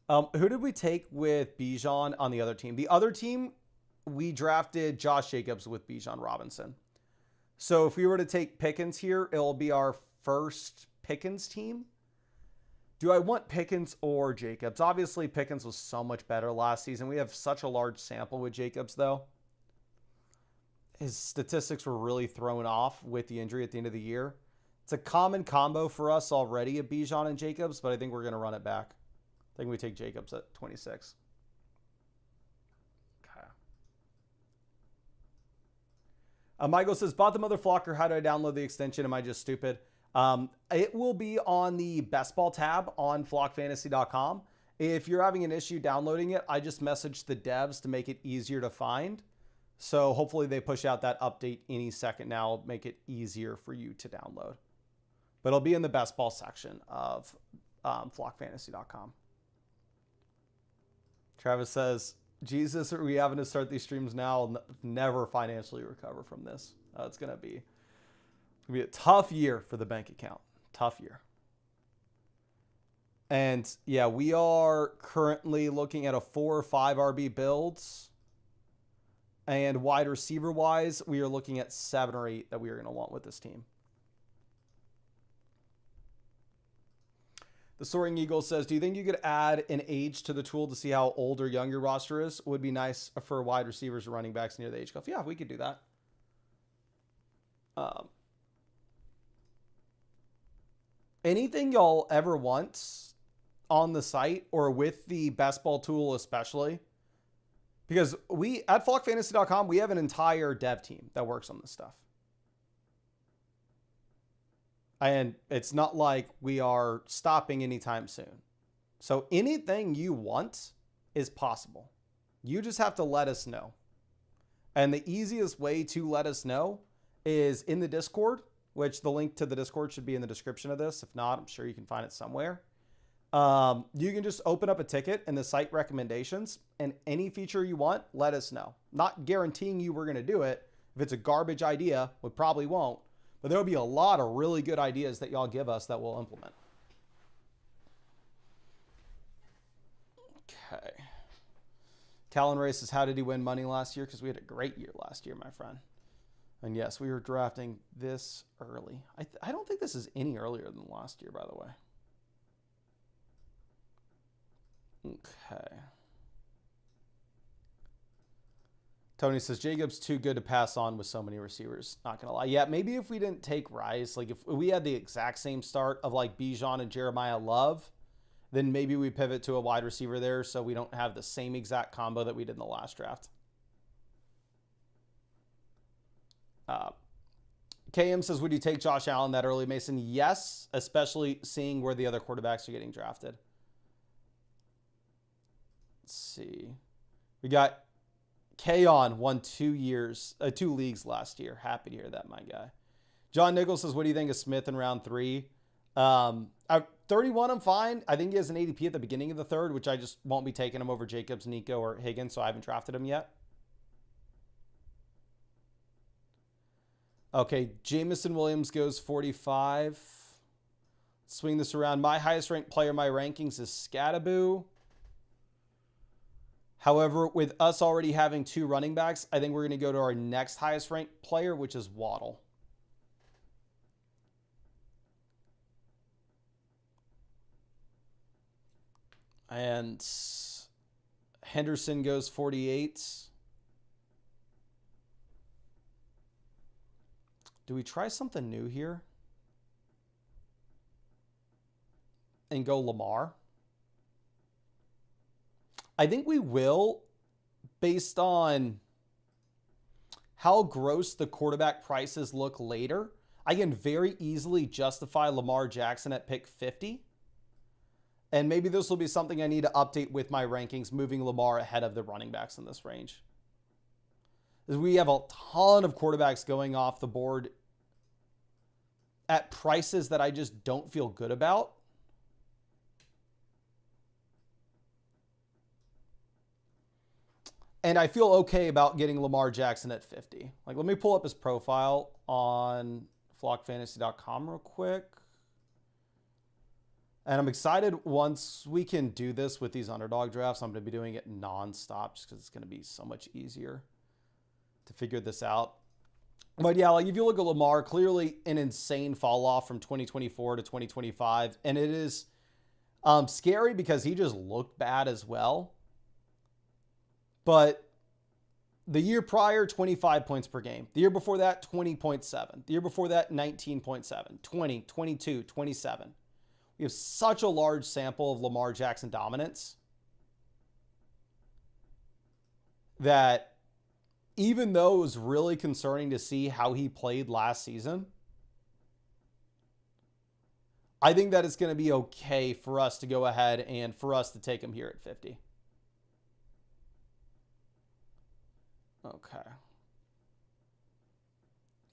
Who did we take with Bijan on the other team? The other team, we drafted Josh Jacobs with Bijan Robinson. So if we were to take Pickens here, it'll be our first Pickens team. Do I want Pickens or Jacobs? Obviously, Pickens was so much better last season. We have such a large sample with Jacobs, though. His statistics were really thrown off with the injury at the end of the year. It's a common combo for us already at Bijan and Jacobs, but I think we're going to run it back. I think we take Jacobs at 26. Okay. Michael says, bought the mother flocker. How do I download the extension? Am I just stupid? It will be on the best ball tab on flockfantasy.com. If you're having an issue downloading it, I just messaged the devs to make it easier to find. So hopefully they push out that update any second now, make it easier for you to download. But it'll be in the best ball section of flockfantasy.com. Travis says, Jesus, are we having to start these streams now? I'll never financially recover from this. It's going to be a tough year for the bank account. Tough year. And yeah, we are currently looking at a 4 or 5 RB builds. And wide receiver wise, we are looking at 7 or 8 that we are going to want with this team. The Soaring Eagle says, do you think you could add an age to the tool to see how old or young your roster is? Would be nice for wide receivers or running backs near the age cutoff. Yeah, we could do that. Anything y'all ever want on the site or with the best ball tool especially, because we at flockfantasy.com, we have an entire dev team that works on this stuff. And it's not like we are stopping anytime soon. So anything you want is possible. You just have to let us know. And the easiest way to let us know is in the Discord, which the link to the Discord should be in the description of this. If not, I'm sure you can find it somewhere. You can just open up a ticket in the site recommendations, and any feature you want, let us know. Not guaranteeing you we're going to do it. If it's a garbage idea, we probably won't. But there'll be a lot of really good ideas that y'all give us that we'll implement. Okay. Callan Ray says, how did he win money last year? Because we had a great year last year, my friend. And yes, we were drafting this early. I don't think this is any earlier than last year, by the way. Okay. Tony says, Jacobs too good to pass on with so many receivers. Not going to lie. Yeah, maybe if we didn't take Rice, like if we had the exact same start of like Bijan and Jeremiah Love, then maybe we pivot to a wide receiver there so we don't have the same exact combo that we did in the last draft. KM says, would you take Josh Allen that early, Mason? Yes, especially seeing where the other quarterbacks are getting drafted. Let's see. We got Kaon won 2 leagues last year. Happy to hear that, my guy. John Nichols says, what do you think of Smith in round 3? At 31, I'm fine. I think he has an ADP at the beginning of the 3rd, which I just won't be taking him over Jacobs, Nico, or Higgins, so I haven't drafted him yet. Okay, Jamison Williams goes 45. Swing this around. My highest ranked player in my rankings is Scattaboo. However, with us already having 2 running backs, I think we're going to go to our next highest ranked player, which is Waddle. And Henderson goes 48. Do we try something new here? And go Lamar? I think we will, based on how gross the quarterback prices look later. I can very easily justify Lamar Jackson at pick 50. And maybe this will be something I need to update with my rankings, moving Lamar ahead of the running backs in this range. We have a ton of quarterbacks going off the board at prices that I just don't feel good about. And I feel okay about getting Lamar Jackson at 50. Like, let me pull up his profile on flockfantasy.com real quick. And I'm excited once we can do this with these underdog drafts. I'm going to be doing it nonstop just because it's going to be so much easier to figure this out. But yeah, like if you look at Lamar, clearly an insane fall off from 2024 to 2025. And it is scary because he just looked bad as well. But the year prior, 25 points per game. The year before that, 20.7. The year before that, 19.7, 20, 22, 27. We have such a large sample of Lamar Jackson dominance that even though it was really concerning to see how he played last season, I think that it's going to be okay for us to go ahead and for us to take him here at 50. Okay.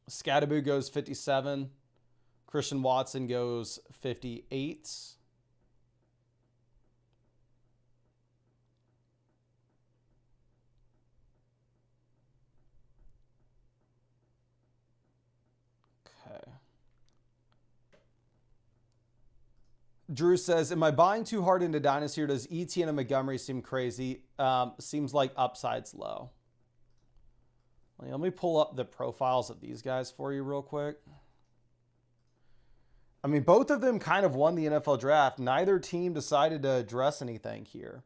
Scattaboo goes 57. Christian Watson goes 58. Okay. Drew says, am I buying too hard into Dynasty or does Etienne and Montgomery seem crazy? Seems like upside's low. Let me pull up the profiles of these guys for you real quick. I mean, both of them kind of won the NFL draft. Neither team decided to address anything here.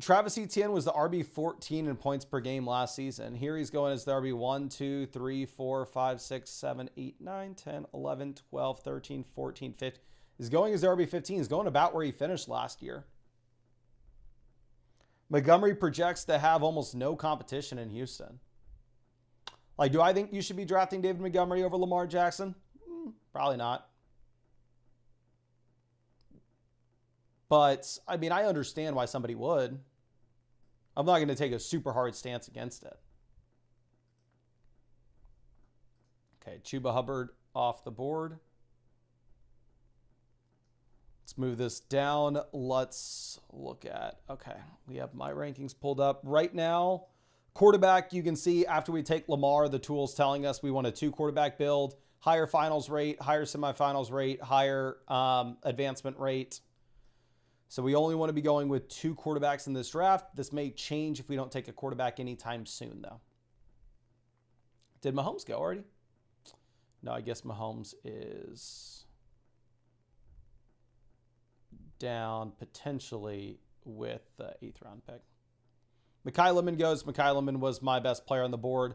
Travis Etienne was the RB14 in points per game last season. Here he's going as the RB1, 2, 3, 4, 5, 6, 7, 8, 9, 10, 11, 12, 13, 14, 15. He's going as the RB15. He's going about where he finished last year. Montgomery projects to have almost no competition in Houston. Like, do I think you should be drafting David Montgomery over Lamar Jackson? Probably not. But, I mean, I understand why somebody would. I'm not going to take a super hard stance against it. Okay, Chuba Hubbard off the board. Let's move this down. Let's look at, okay, we have my rankings pulled up. Right now, quarterback, you can see after we take Lamar, the tool's telling us we want a 2-quarterback build, higher finals rate, higher semifinals rate, higher advancement rate. So we only want to be going with 2 quarterbacks in this draft. This may change if we don't take a quarterback anytime soon, though. Did Mahomes go already? No, I guess Mahomes is down potentially with the 8th round pick. Mekhi Lemon goes. Mekhi Lemon was my best player on the board.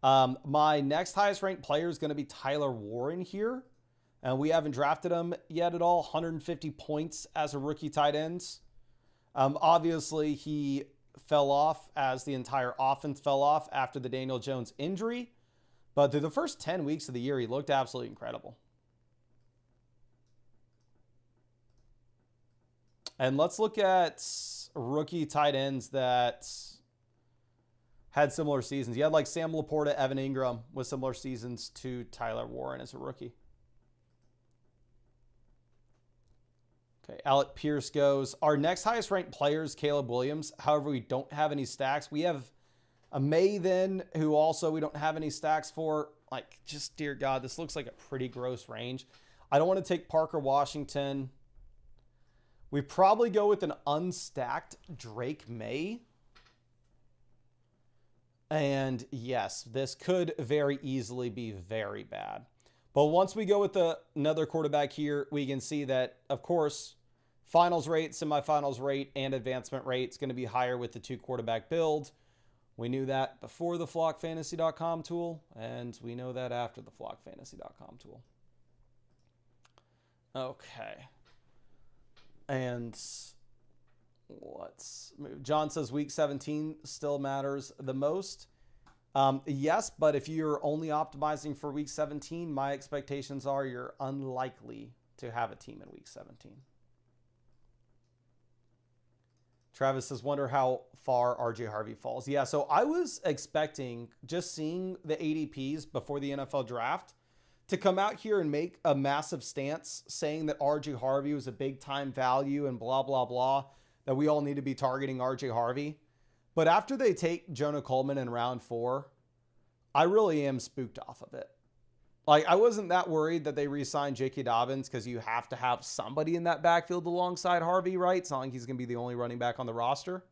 My next highest ranked player is going to be Tyler Warren here. And we haven't drafted him yet at all. 150 points as a rookie tight end. Obviously, he fell off as the entire offense fell off after the Daniel Jones injury. But through the first 10 weeks of the year, he looked absolutely incredible. And let's look at rookie tight ends that had similar seasons. You had like Sam Laporta, Evan Ingram with similar seasons to Tyler Warren as a rookie. Okay, Alec Pierce goes. Our next highest ranked player is Caleb Williams. However, we don't have any stacks. We have a May then, who also we don't have any stacks for. Like, just dear God, this looks like a pretty gross range. I don't want to take Parker Washington. We probably go with an unstacked Drake May. And yes, this could very easily be very bad. But once we go with another quarterback here, we can see that, of course, finals rate, semifinals rate, and advancement rate is going to be higher with the 2 quarterback build. We knew that before the flockfantasy.com tool, and we know that after the flockfantasy.com tool. Okay. And let's move. John says week 17 still matters the most. Yes, but if you're only optimizing for week 17, my expectations are you're unlikely to have a team in week 17. Travis says, wonder how far RJ Harvey falls. Yeah, so I was expecting, just seeing the ADPs before the NFL draft, to come out here and make a massive stance saying that RJ Harvey was a big time value and blah, blah, blah, that we all need to be targeting RJ Harvey. But after they take Jonah Coleman in round 4, I really am spooked off of it. Like, I wasn't that worried that they re-signed J.K. Dobbins because you have to have somebody in that backfield alongside Harvey, right? It's not like he's going to be the only running back on the roster.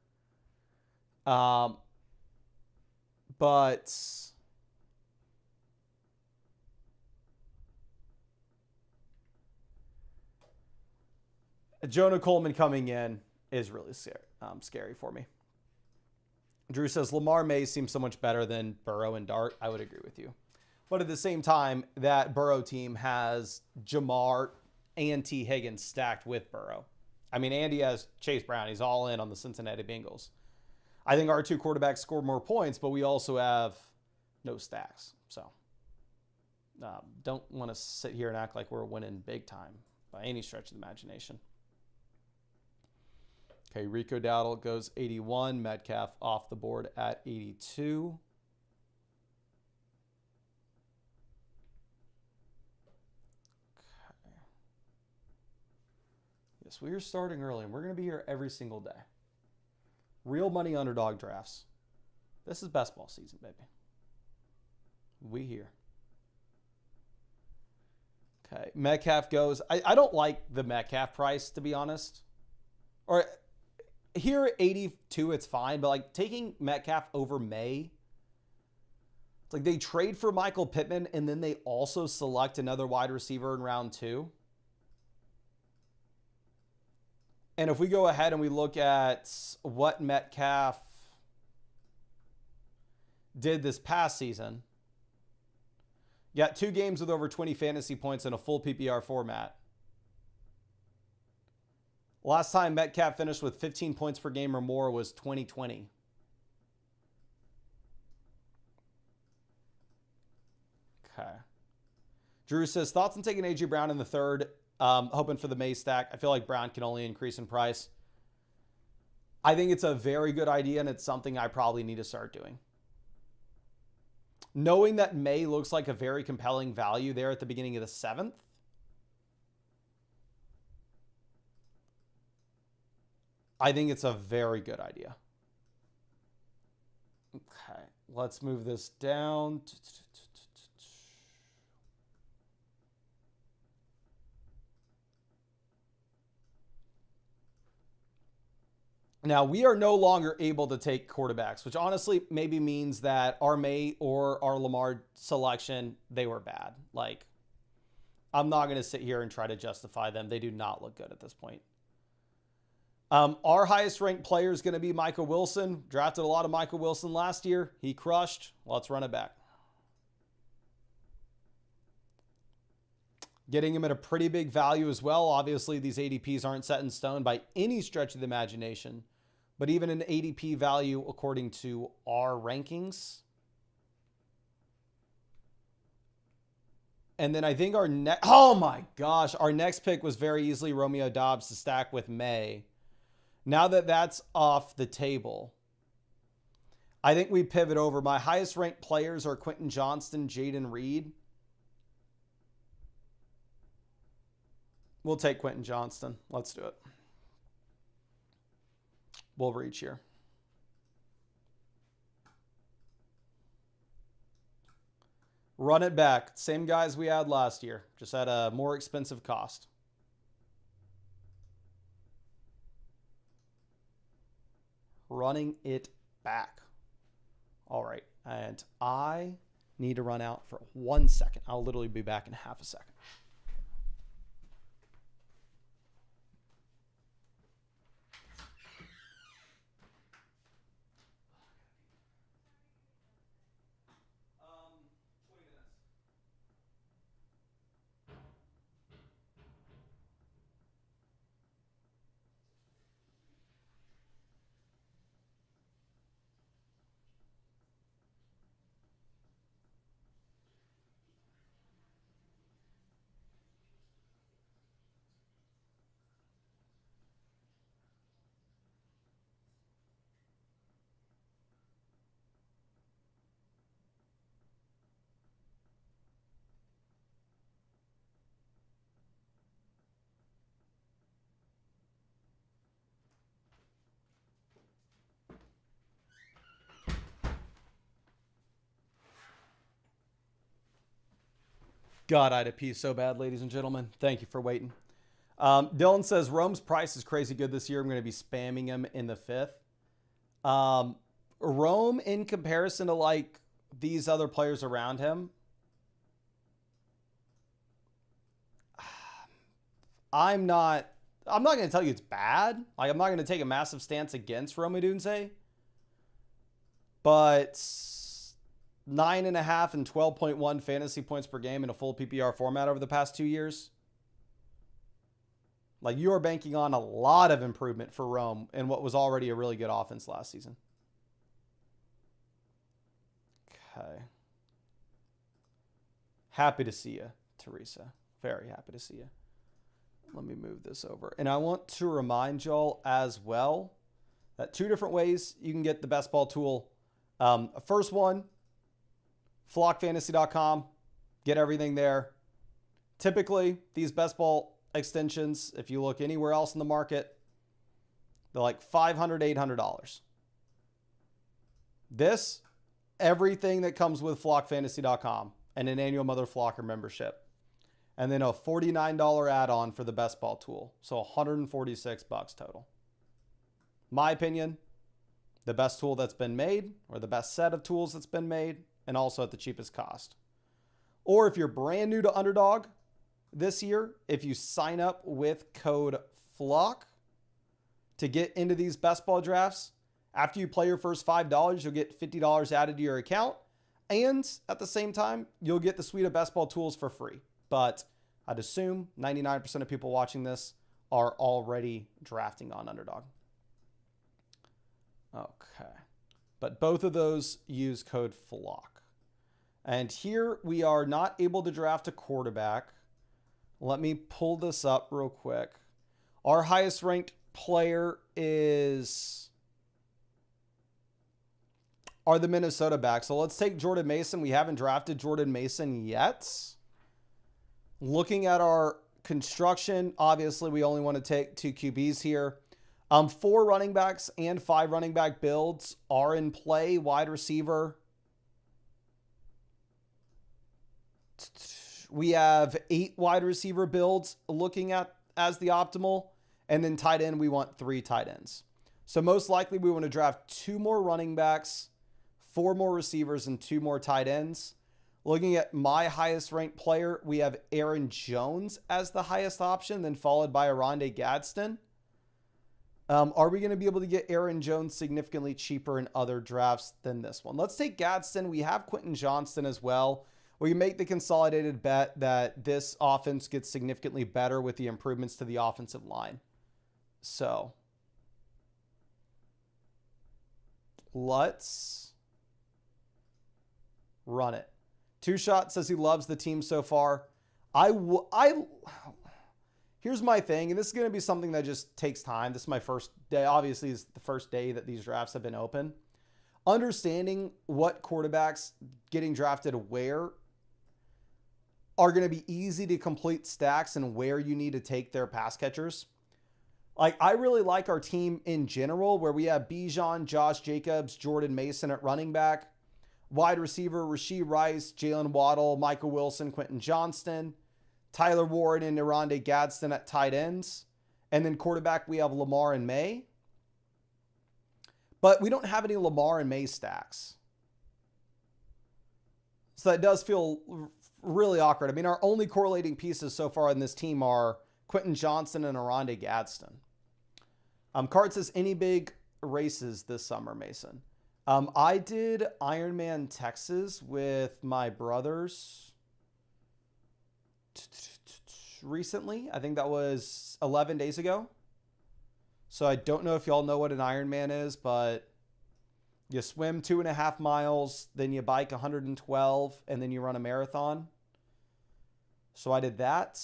But Jonah Coleman coming in is really scary for me. Drew says, Lamar May seems so much better than Burrow and Dart. I would agree with you. But at the same time, that Burrow team has Jamar and T. Higgins stacked with Burrow. I mean, Andy has Chase Brown. He's all in on the Cincinnati Bengals. I think our 2 quarterbacks score more points, but we also have no stacks. So don't want to sit here and act like we're winning big time by any stretch of the imagination. Okay, Rico Dowdle goes 81. Metcalf off the board at 82. Okay. Yes, we are starting early, and we're going to be here every single day. Real money underdog drafts. This is best ball season, baby. We here. Okay, Metcalf goes. I don't like the Metcalf price, to be honest. Or here at 82, it's fine, but like taking Metcalf over May, it's like they trade for Michael Pittman and then they also select another wide receiver in round 2. And if we go ahead and we look at what Metcalf did this past season, you got 2 games with over 20 fantasy points in a full PPR format. Last time Metcalf finished with 15 points per game or more was 2020. Okay. Drew says, thoughts on taking A.J. Brown in the 3rd, hoping for the May stack. I feel like Brown can only increase in price. I think it's a very good idea, and it's something I probably need to start doing. Knowing that May looks like a very compelling value there at the beginning of the 7th, I think it's a very good idea. Okay, let's move this down. Now, we are no longer able to take quarterbacks, which honestly maybe means that our May or our Lamar selection, they were bad. Like, I'm not going to sit here and try to justify them. They do not look good at this point. Our highest ranked player is going to be Michael Wilson. Drafted a lot of Michael Wilson last year. He crushed. Let's run it back. Getting him at a pretty big value as well. Obviously, these ADPs aren't set in stone by any stretch of the imagination. But even an ADP value according to our rankings, And then I think our next, oh my gosh, our next pick was very easily Romeo Dobbs to stack with May. Now that that's off the table, I think we pivot over. My highest ranked players are Quentin Johnston, Jaden Reed. We'll take Quentin Johnston. Let's do it. We'll reach here. Run it back. Same guys we had last year, just at a more expensive cost. Running it back. All right. And I need to run out for 1 second. I'll literally be back in half a second. God, I had to pee so bad, ladies and gentlemen. Thank you for waiting. Dylan says, Rome's price is crazy good this year. I'm going to be spamming him in the 5th. Rome, in comparison to like these other players around him, I'm not going to tell you it's bad. Like, I'm not going to take a massive stance against Rome Odunze. But 9.5 and 12.1 fantasy points per game in a full PPR format over the past 2 years. Like, you are banking on a lot of improvement for Rome in what was already a really good offense last season. Okay. Happy to see you, Teresa. Very happy to see you. Let me move this over. And I want to remind y'all as well that 2 different ways you can get the best ball tool. First one, flockfantasy.com. Get everything there. Typically, these best ball extensions, if you look anywhere else in the market, they're like $500, $800. This, everything that comes with flockfantasy.com and an annual Mother Flocker membership. And then a $49 add-on for the best ball tool. So $146 total. My opinion, the best tool that's been made, or the best set of tools that's been made, and also at the cheapest cost. Or if you're brand new to Underdog this year, if you sign up with code FLOCK to get into these best ball drafts, after you play your first $5, you'll get $50 added to your account. And at the same time, you'll get the suite of best ball tools for free. But I'd assume 99% of people watching this are already drafting on Underdog. Okay. But both of those use code FLOCK. And here we are not able to draft a quarterback. Let me pull this up real quick. Our highest ranked player are the Minnesota backs. So let's take Jordan Mason. We haven't drafted Jordan Mason yet. Looking at our construction, obviously we only want to take 2 QBs here. 4 running backs and 5 running back builds are in play. Wide receiver, we have 8 wide receiver builds looking at as the optimal. And then tight end, we want 3 tight ends. So most likely we want to draft 2 more running backs, 4 more receivers, and 2 more tight ends. Looking at my highest ranked player, we have Aaron Jones as the highest option, then followed by Aronde Gadsden. Are we going to be able to get Aaron Jones significantly cheaper in other drafts than this one? Let's take Gadsden. We have Quentin Johnston as well. We make the consolidated bet that this offense gets significantly better with the improvements to the offensive line. So let's run it. Two Shot says he loves the team so far. Here's my thing, and this is going to be something that just takes time. This is my first day. Obviously, it's the first day that these drafts have been open. Understanding what quarterbacks getting drafted where are going to be easy to complete stacks and where you need to take their pass catchers. Like, I really like our team in general, where we have Bijan, Josh Jacobs, Jordan Mason at running back, wide receiver, Rashee Rice, Jalen Waddle, Michael Wilson, Quentin Johnston, Tyler Warren, and Deronde Gadsden at tight ends. And then quarterback, we have Lamar and May. But we don't have any Lamar and May stacks. So that does feel really awkward. I mean, our only correlating pieces so far in this team are Quentin Johnston and Deronde Gadsden. Cart says, any big races this summer, Mason? I did Ironman Texas with my brothers recently. I think that was 11 days ago. So I don't know if y'all know what an Ironman is, but you swim 2.5 miles, then you bike 112, and then you run a marathon. So I did that.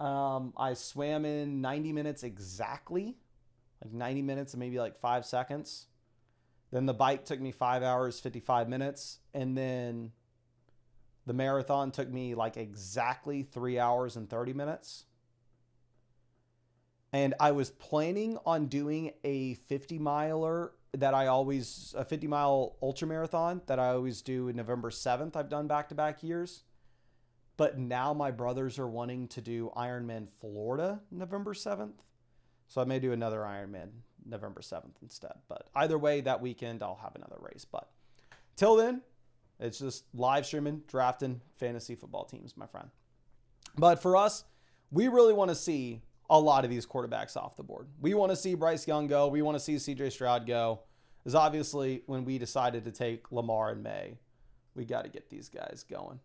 I swam in 90 minutes exactly, like 90 minutes and maybe like 5 seconds. Then the bike took me 5 hours, 55 minutes. And then the marathon took me like exactly 3 hours and 30 minutes. And I was planning on doing a 50-mile ultra marathon that I always do in November 7th. I've done back-to-back years. But now my brothers are wanting to do Ironman Florida November 7th. So I may do another Ironman November 7th instead. But either way, that weekend I'll have another race. But till then, it's just live streaming, drafting fantasy football teams, my friend. But for us, we really want to see a lot of these quarterbacks off the board. We want to see Bryce Young go. We want to see CJ Stroud go. Because obviously, when we decided to take Lamar in May, we got to get these guys going.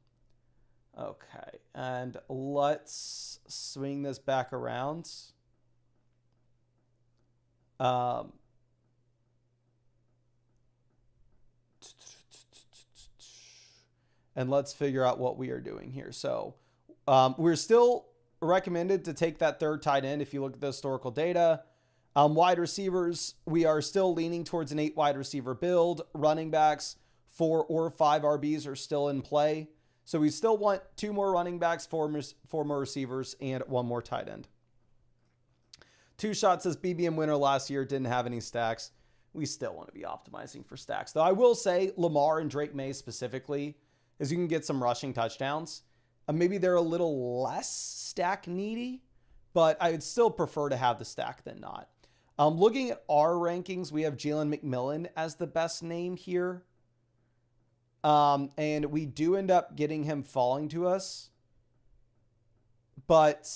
Okay, and let's swing this back around. And let's figure out what we are doing here. So we're still recommended to take that third tight end if you look at the historical data. Wide receivers, we are still leaning towards an 8 wide receiver build. Running backs, 4 or 5 RBs are still in play. So we still want 2 more running backs, 4 more receivers, and 1 more tight end. Two Shot says BBM winner last year didn't have any stacks. We still want to be optimizing for stacks. Though I will say Lamar and Drake May specifically, is you can get some rushing touchdowns. Maybe they're a little less stack needy, but I would still prefer to have the stack than not. Looking at our rankings, we have Jalen McMillan as the best name here. And we do end up getting him falling to us. But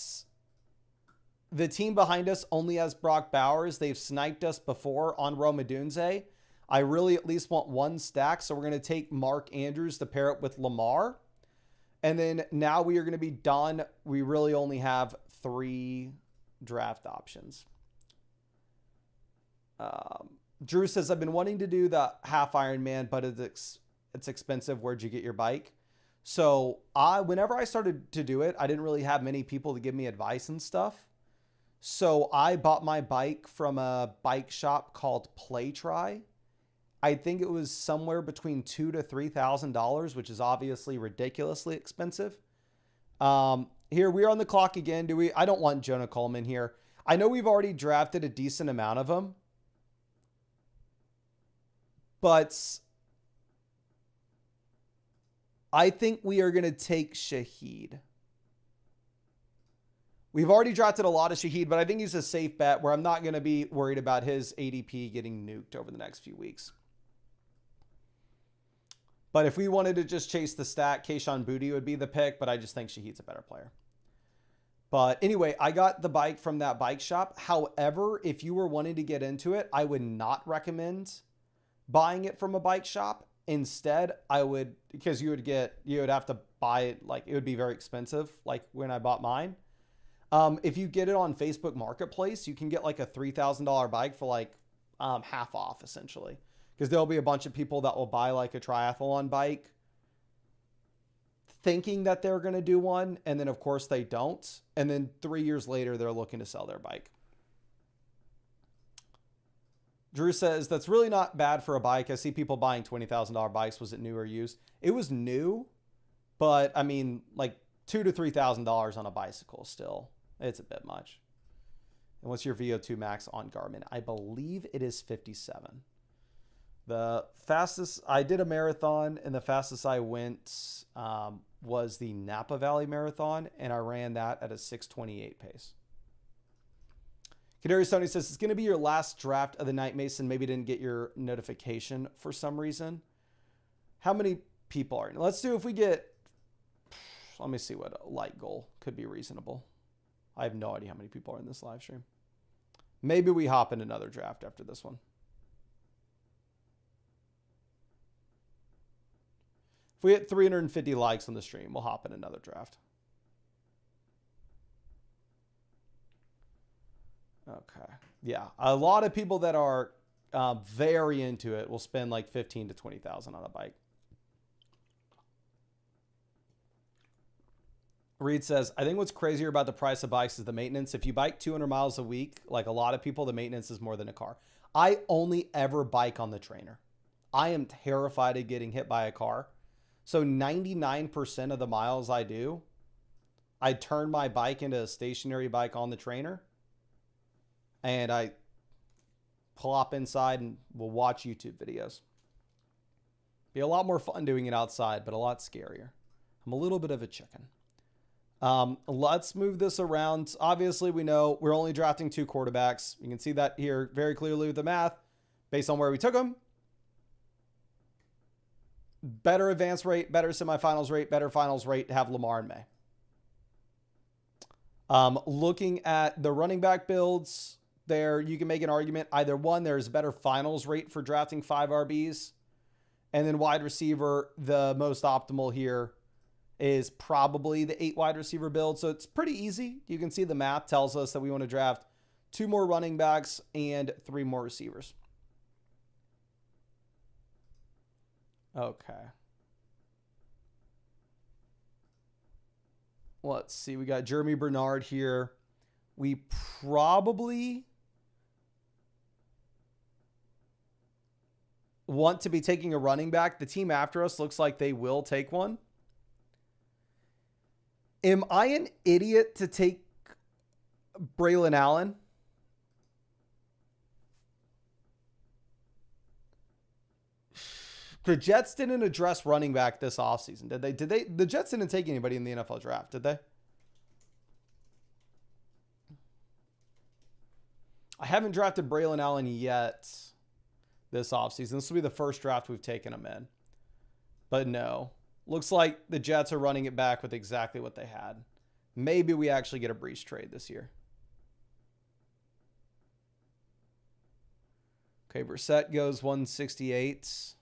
the team behind us only has Brock Bowers. They've sniped us before on Rome Odunze. I really at least want 1 stack, so we're going to take Mark Andrews to pair it with Lamar. And then now we are going to be done. We really only have 3 draft options. Drew says, I've been wanting to do the half Ironman, but it's expensive. Where'd you get your bike? So whenever I started to do it, I didn't really have many people to give me advice and stuff. So I bought my bike from a bike shop called Playtry. I think it was somewhere between $2,000 to $3,000, which is obviously ridiculously expensive. Here we are on the clock again. I don't want Jonah Coleman here. I know we've already drafted a decent amount of them, but I think we are going to take Shaheed. We've already drafted a lot of Shaheed, but I think he's a safe bet where I'm not going to be worried about his ADP getting nuked over the next few weeks. But if we wanted to just chase the stack, Kayshon Boutte would be the pick, but I just think Shaheed's a better player. But anyway, I got the bike from that bike shop. However, if you were wanting to get into it, I would not recommend buying it from a bike shop. Instead, I would, because you would have to buy it, like it would be very expensive, like when I bought mine. If you get it on Facebook Marketplace, you can get like a $3,000 bike for like half off essentially. Because there'll be a bunch of people that will buy like a triathlon bike thinking that they're going to do one, and then of course they don't. And then 3 years later, they're looking to sell their bike. Drew says, that's really not bad for a bike. I see people buying $20,000 bikes. Was it new or used? It was new, but I mean, like $2,000 to $3,000 on a bicycle still. It's a bit much. And what's your VO2 max on Garmin? I believe it is 57. The fastest, I did a marathon, and the fastest I went was the Napa Valley Marathon, and I ran that at a 6:28 pace. Kadarius Tony says, it's going to be your last draft of the night, Mason. Maybe didn't get your notification for some reason. How many people are in? Let's do, if we get, let me see what a light goal could be reasonable. I have no idea how many people are in this live stream. Maybe we hop in another draft after this one. If we hit 350 likes on the stream, we'll hop in another draft. Okay. Yeah. A lot of people that are very into it will spend like 15 to 20,000 on a bike. Reed says, I think what's crazier about the price of bikes is the maintenance. If you bike 200 miles a week, like a lot of people, the maintenance is more than a car. I only ever bike on the trainer. I am terrified of getting hit by a car. So 99% of the miles I do, I turn my bike into a stationary bike on the trainer. And I plop inside and will watch YouTube videos. Be a lot more fun doing it outside, but a lot scarier. I'm a little bit of a chicken. Let's move this around. Obviously, we know we're only drafting 2 quarterbacks. You can see that here very clearly with the math based on where we took them. Better advance rate, better semifinals rate, better finals rate to have Lamar and May. Looking at the running back builds, there you can make an argument. Either one, there's a better finals rate for drafting 5 RBs. And then wide receiver, the most optimal here is probably the 8 wide receiver build. So it's pretty easy. You can see the math tells us that we want to draft 2 more running backs and 3 more receivers. Okay. Let's see. We got Jeremy Bernard here. We probably want to be taking a running back. The team after us looks like they will take one. Am I an idiot to take Braylon Allen? The Jets didn't address running back this offseason, did they? The Jets didn't take anybody in the NFL draft, did they? I haven't drafted Braylon Allen yet this offseason. This will be the first draft we've taken him in. But no. Looks like the Jets are running it back with exactly what they had. Maybe we actually get a Brees trade this year. Okay, Brissett goes 168.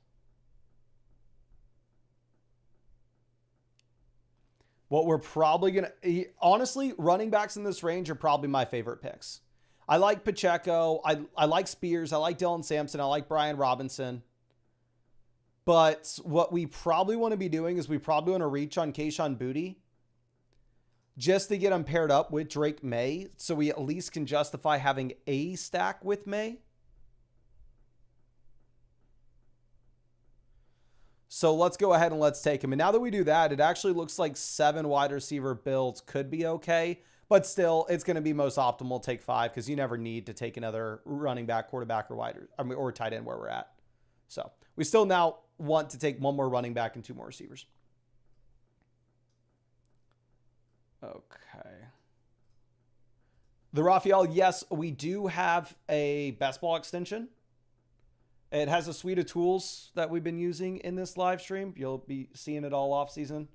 What we're probably going to... Honestly, running backs in this range are probably my favorite picks. I like Pacheco. I like Spears. I like Dylan Sampson. I like Brian Robinson. But what we probably want to be doing is we probably want to reach on Kayshon Boutte just to get him paired up with Drake May so we at least can justify having a stack with May. So let's go ahead and let's take him. And now that we do that, it actually looks like 7 wide receiver builds could be okay. But still, it's going to be most optimal take 5 because you never need to take another running back, quarterback, or tight end where we're at. So we still now want to take 1 more running back and 2 more receivers. Okay. The Raphael, yes, we do have a best ball extension. It has a suite of tools that we've been using in this live stream. You'll be seeing it all off season.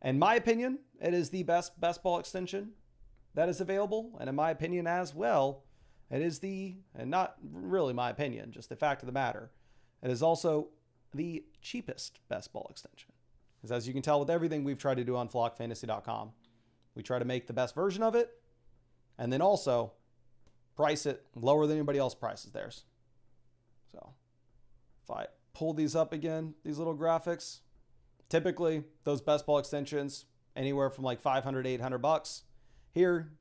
In my opinion, it is the best ball extension that is available. And in my opinion as well, it is and not really my opinion, just the fact of the matter, it is also the cheapest best ball extension. Because as you can tell with everything we've tried to do on flockfantasy.com, we try to make the best version of it and then also price it lower than anybody else prices theirs. So if I pull these up again, these little graphics, Typically, those best ball extensions, anywhere from like $500 to $800. Here,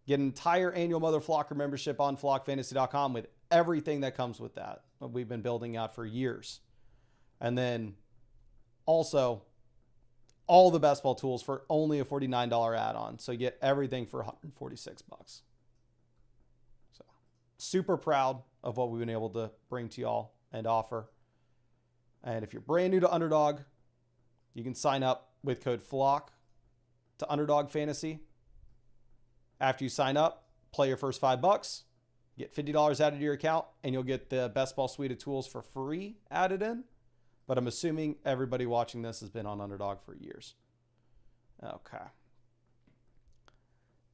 get an entire annual Mother Flocker membership on flockfantasy.com with everything that comes with that we've been building out for years. And then also all the best ball tools for only a $49 add-on. So you get everything for $146. So super proud of what we've been able to bring to y'all and offer. And if you're brand new to Underdog, you can sign up with code FLOCK to Underdog Fantasy. After you sign up, play your first $5, get $50 added to your account, and you'll get the best ball suite of tools for free added in. But I'm assuming everybody watching this has been on Underdog for years. Okay.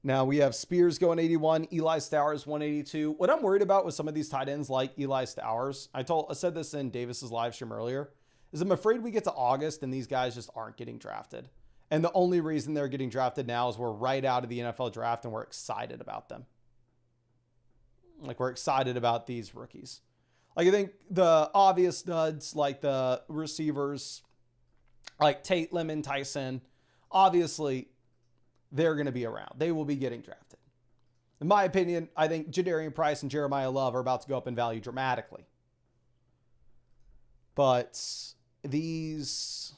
Now we have Spears going 81, Eli Stowers 182. What I'm worried about with some of these tight ends like Eli Stowers, I said this in Davis's live stream earlier, is I'm afraid we get to August and these guys just aren't getting drafted. And the only reason they're getting drafted now is we're right out of the NFL draft and we're excited about them. Like, we're excited about these rookies. Like, I think the obvious studs, like the receivers, like Tate, Lemon, Tyson, obviously they're going to be around. They will be getting drafted. In my opinion, I think Jadarian Price and Jeremiah Love are about to go up in value dramatically. But these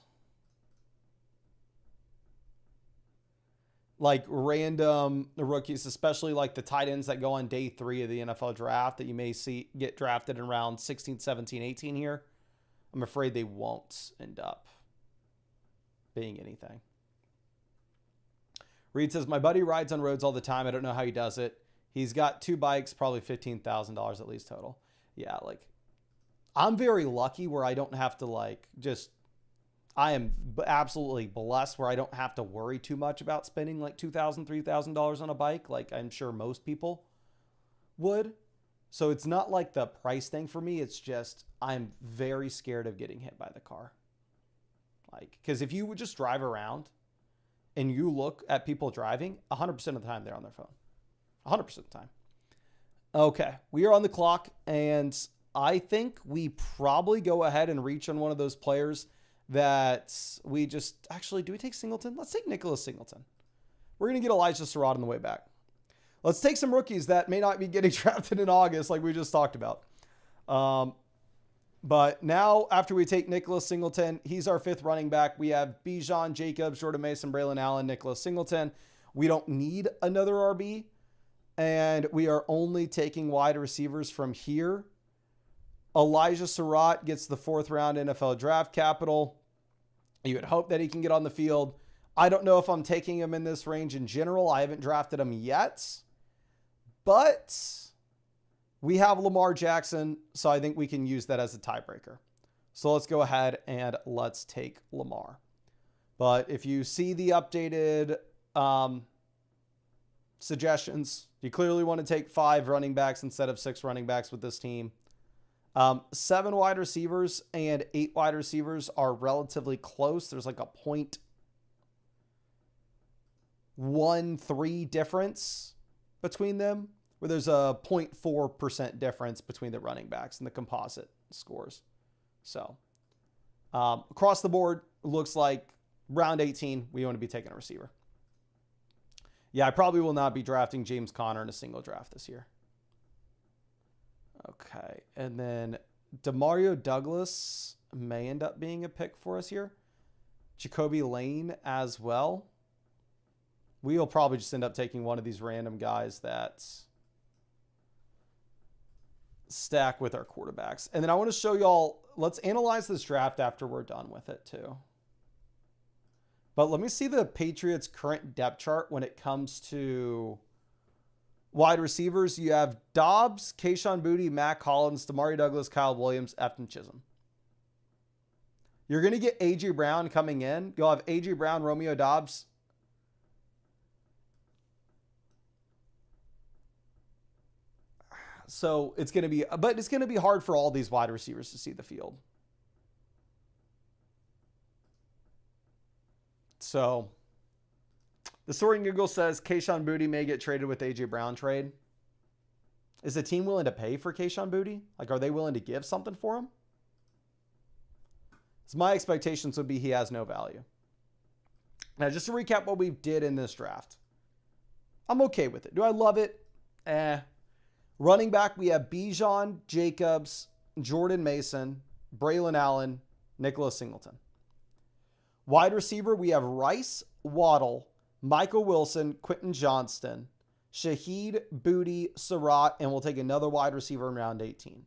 like random rookies, especially like the tight ends that go on day 3 of the NFL draft that you may see get drafted in round 16, 17, 18 here, I'm afraid they won't end up being anything. Reed says, my buddy rides on roads all the time. I don't know how he does it. He's got 2 bikes, probably $15,000 at least total. Yeah, like I'm very lucky where I don't have to I am absolutely blessed where I don't have to worry too much about spending like $2,000, $3,000 on a bike like I'm sure most people would. So it's not like the price thing for me. It's just I'm very scared of getting hit by the car. Like, because if you would just drive around and you look at people driving, 100% of the time they're on their phone. 100% of the time. Okay, we are on the clock, and I think we probably go ahead and reach on one of those players that we just actually, do we take Singleton? Let's take Nicholas Singleton. We're going to get Elijah Surratt on the way back. Let's take some rookies that may not be getting drafted in August like we just talked about. But now after we take Nicholas Singleton, he's our 5th running back. We have Bijan, Jacobs, Jordan Mason, Braylon Allen, Nicholas Singleton. We don't need another RB, and we are only taking wide receivers from here. Elijah Surratt gets the 4th round NFL draft capital. You would hope that he can get on the field. I don't know if I'm taking him in this range in general. I haven't drafted him yet, but we have Lamar Jackson, so I think we can use that as a tiebreaker. So let's go ahead and let's take Lamar. But if you see the updated suggestions, you clearly want to take 5 running backs instead of 6 running backs with this team. 7 wide receivers and 8 wide receivers are relatively close. There's like a 0.13 difference between them, where there's a 0.4% difference between the running backs and the composite scores. So across the board, looks like round 18, we want to be taking a receiver. Yeah, I probably will not be drafting James Conner in a single draft this year. Okay, and then Demario Douglas may end up being a pick for us here. Jacoby Lane as well. We'll probably just end up taking one of these random guys that stack with our quarterbacks. And then I want to show y'all, let's analyze this draft after we're done with it too. But let me see the Patriots' current depth chart when it comes to wide receivers. You have Dobbs, Kayshon Boutte, Mac Hollins, Demario Douglas, Kyle Williams, Efton Chisholm. You're going to get A.J. Brown coming in. You'll have A.J. Brown, Romeo Dobbs. So it's going to be hard for all these wide receivers to see the field. So the Soaring Eagle says Kayshon Boutte may get traded with A.J. Brown trade. Is the team willing to pay for Kayshon Boutte? Like, are they willing to give something for him? So my expectations would be he has no value. Now, just to recap what we did in this draft. I'm okay with it. Do I love it? Running back, we have Bijan, Jacobs, Jordan Mason, Braylon Allen, Nicholas Singleton. Wide receiver, we have Rice, Waddle, Michael Wilson, Quentin Johnston, Shaheed, Booty, Surratt, and we'll take another wide receiver in round 18.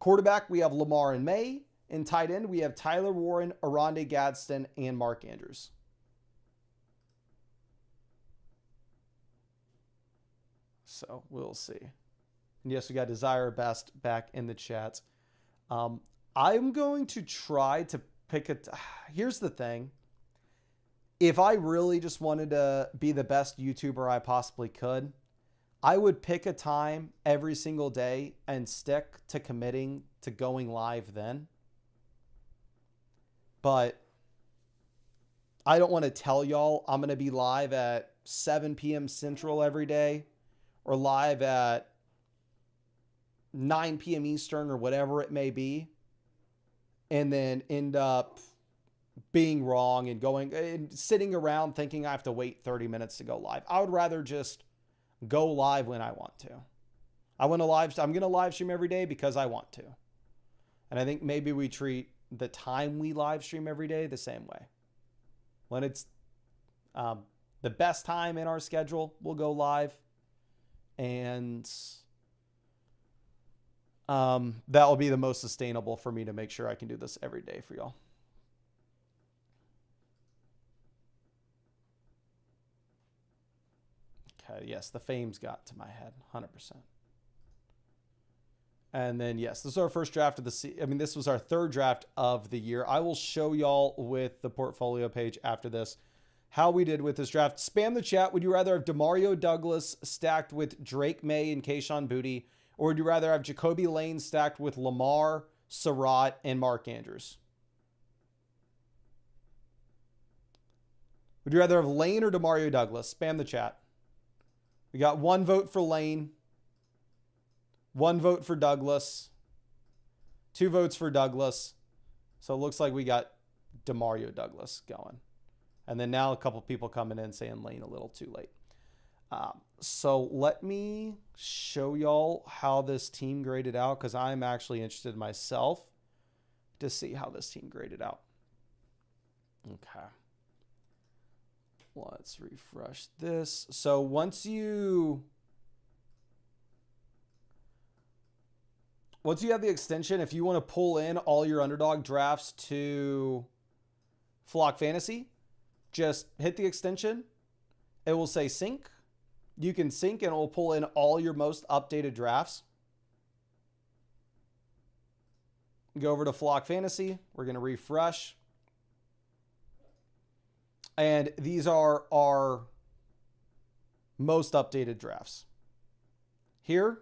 Quarterback, we have Lamar and May. In tight end, we have Tyler Warren, Aronde Gadsden, and Mark Andrews. So we'll see. And yes, we got Desire Best back in the chat. I'm going to try to pick a... Here's the thing. If I really just wanted to be the best YouTuber I possibly could, I would pick a time every single day and stick to committing to going live then. But I don't want to tell y'all I'm going to be live at 7 p.m. Central every day or live at 9 p.m. Eastern or whatever it may be, and then end up being wrong and going and sitting around thinking I have to wait 30 minutes to go live. I would rather just go live when I want to. I'm going to live stream every day because I want to. And I think maybe we treat the time we live stream every day the same way. When it's the best time in our schedule, we'll go live. And that will be the most sustainable for me to make sure I can do this every day for y'all. Okay, yes, the fame's got to my head, 100%. And then, yes, this is our first draft of this was our third draft of the year. I will show y'all with the portfolio page after this how we did with this draft. Spam the chat. Would you rather have Demario Douglas stacked with Drake May and Kayshon Boutte, or would you rather have Jacoby Lane stacked with Lamar, Surratt, and Mark Andrews? Would you rather have Lane or Demario Douglas? Spam the chat. We got 1 vote for Lane, 1 vote for Douglas, 2 votes for Douglas. So it looks like we got Demario Douglas going. And then now a couple people coming in saying Lane a little too late. So let me show y'all how this team graded out, because I'm actually interested myself to see how this team graded out. Okay. Let's refresh this. So once you have the extension, if you want to pull in all your underdog drafts to Flock Fantasy, just hit the extension. It will say sync. You can sync and it will pull in all your most updated drafts. Go over to Flock Fantasy. We're going to refresh. And these are our most updated drafts. Here,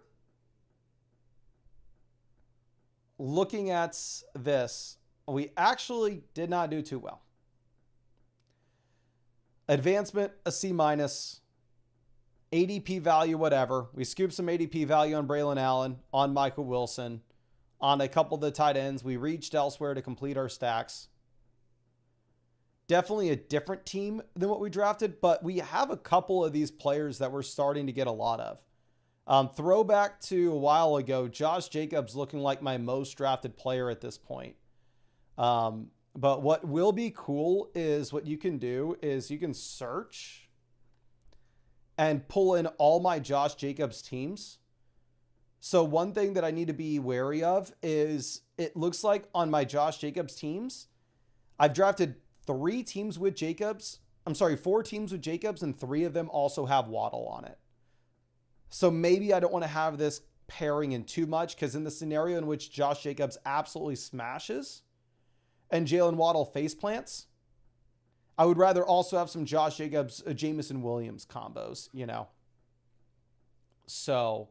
looking at this, we actually did not do too well. Advancement, a C-. ADP value, whatever. We scooped some ADP value on Braylon Allen, on Michael Wilson, on a couple of the tight ends. We reached elsewhere to complete our stacks. Definitely a different team than what we drafted, but we have a couple of these players that we're starting to get a lot of. Throwback to a while ago, Josh Jacobs looking like my most drafted player at this point. But what will be cool is what you can do is you can search and pull in all my Josh Jacobs teams. So one thing that I need to be wary of is it looks like on my Josh Jacobs teams, I've drafted 4 teams with Jacobs, and 3 of them also have Waddle on it. So maybe I don't want to have this pairing in too much, because in the scenario in which Josh Jacobs absolutely smashes and Jalen Waddle face plants, I would rather also have some Josh Jacobs, Jameson Williams combos, you know. So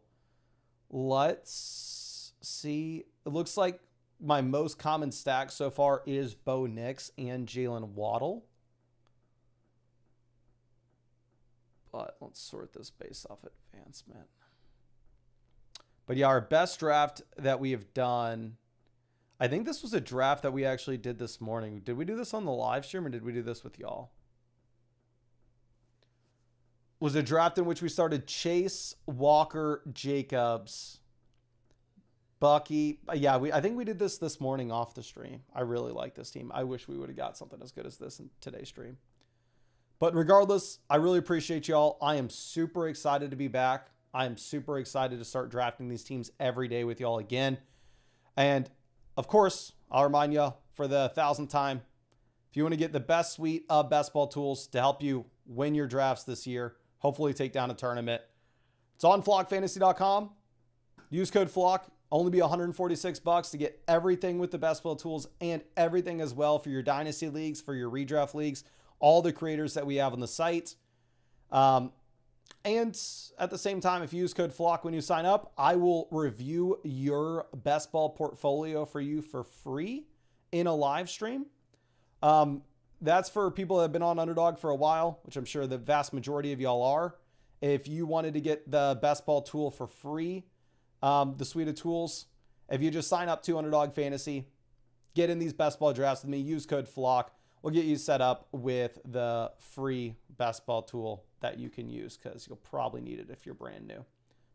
let's see. It looks like my most common stack so far is Bo Nix and Jalen Waddle. But let's sort this based off advancement. But yeah, our best draft that we have done, I think this was a draft that we actually did this morning. Did we do this on the live stream or did we do this with y'all? Was a draft in which we started Chase, Walker, Jacobs, Bucky. Yeah, I think we did this morning off the stream. I really like this team. I wish we would have got something as good as this in today's stream. But regardless, I really appreciate y'all. I am super excited to be back. I am super excited to start drafting these teams every day with y'all again. And of course, I'll remind you for the 1,000th time, if you want to get the best suite of best ball tools to help you win your drafts this year, hopefully take down a tournament, it's on flockfantasy.com. Use code FLOCK. Only be $146 to get everything with the best ball tools and everything as well for your dynasty leagues, for your redraft leagues, all the creators that we have on the site. And at the same time, if you use code FLOCK when you sign up, I will review your best ball portfolio for you for free in a live stream. That's for people that have been on Underdog for a while, which I'm sure the vast majority of y'all are. If you wanted to get the best ball tool for free, the suite of tools, if you just sign up to Underdog Fantasy, get in these best ball drafts with me, use code FLOCK, we'll get you set up with the free best ball tool that you can use because you'll probably need it if you're brand new.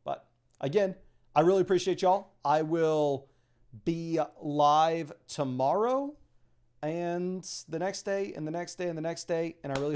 But again, I really appreciate y'all. I will be live tomorrow and the next day and the next day and the next day. And I really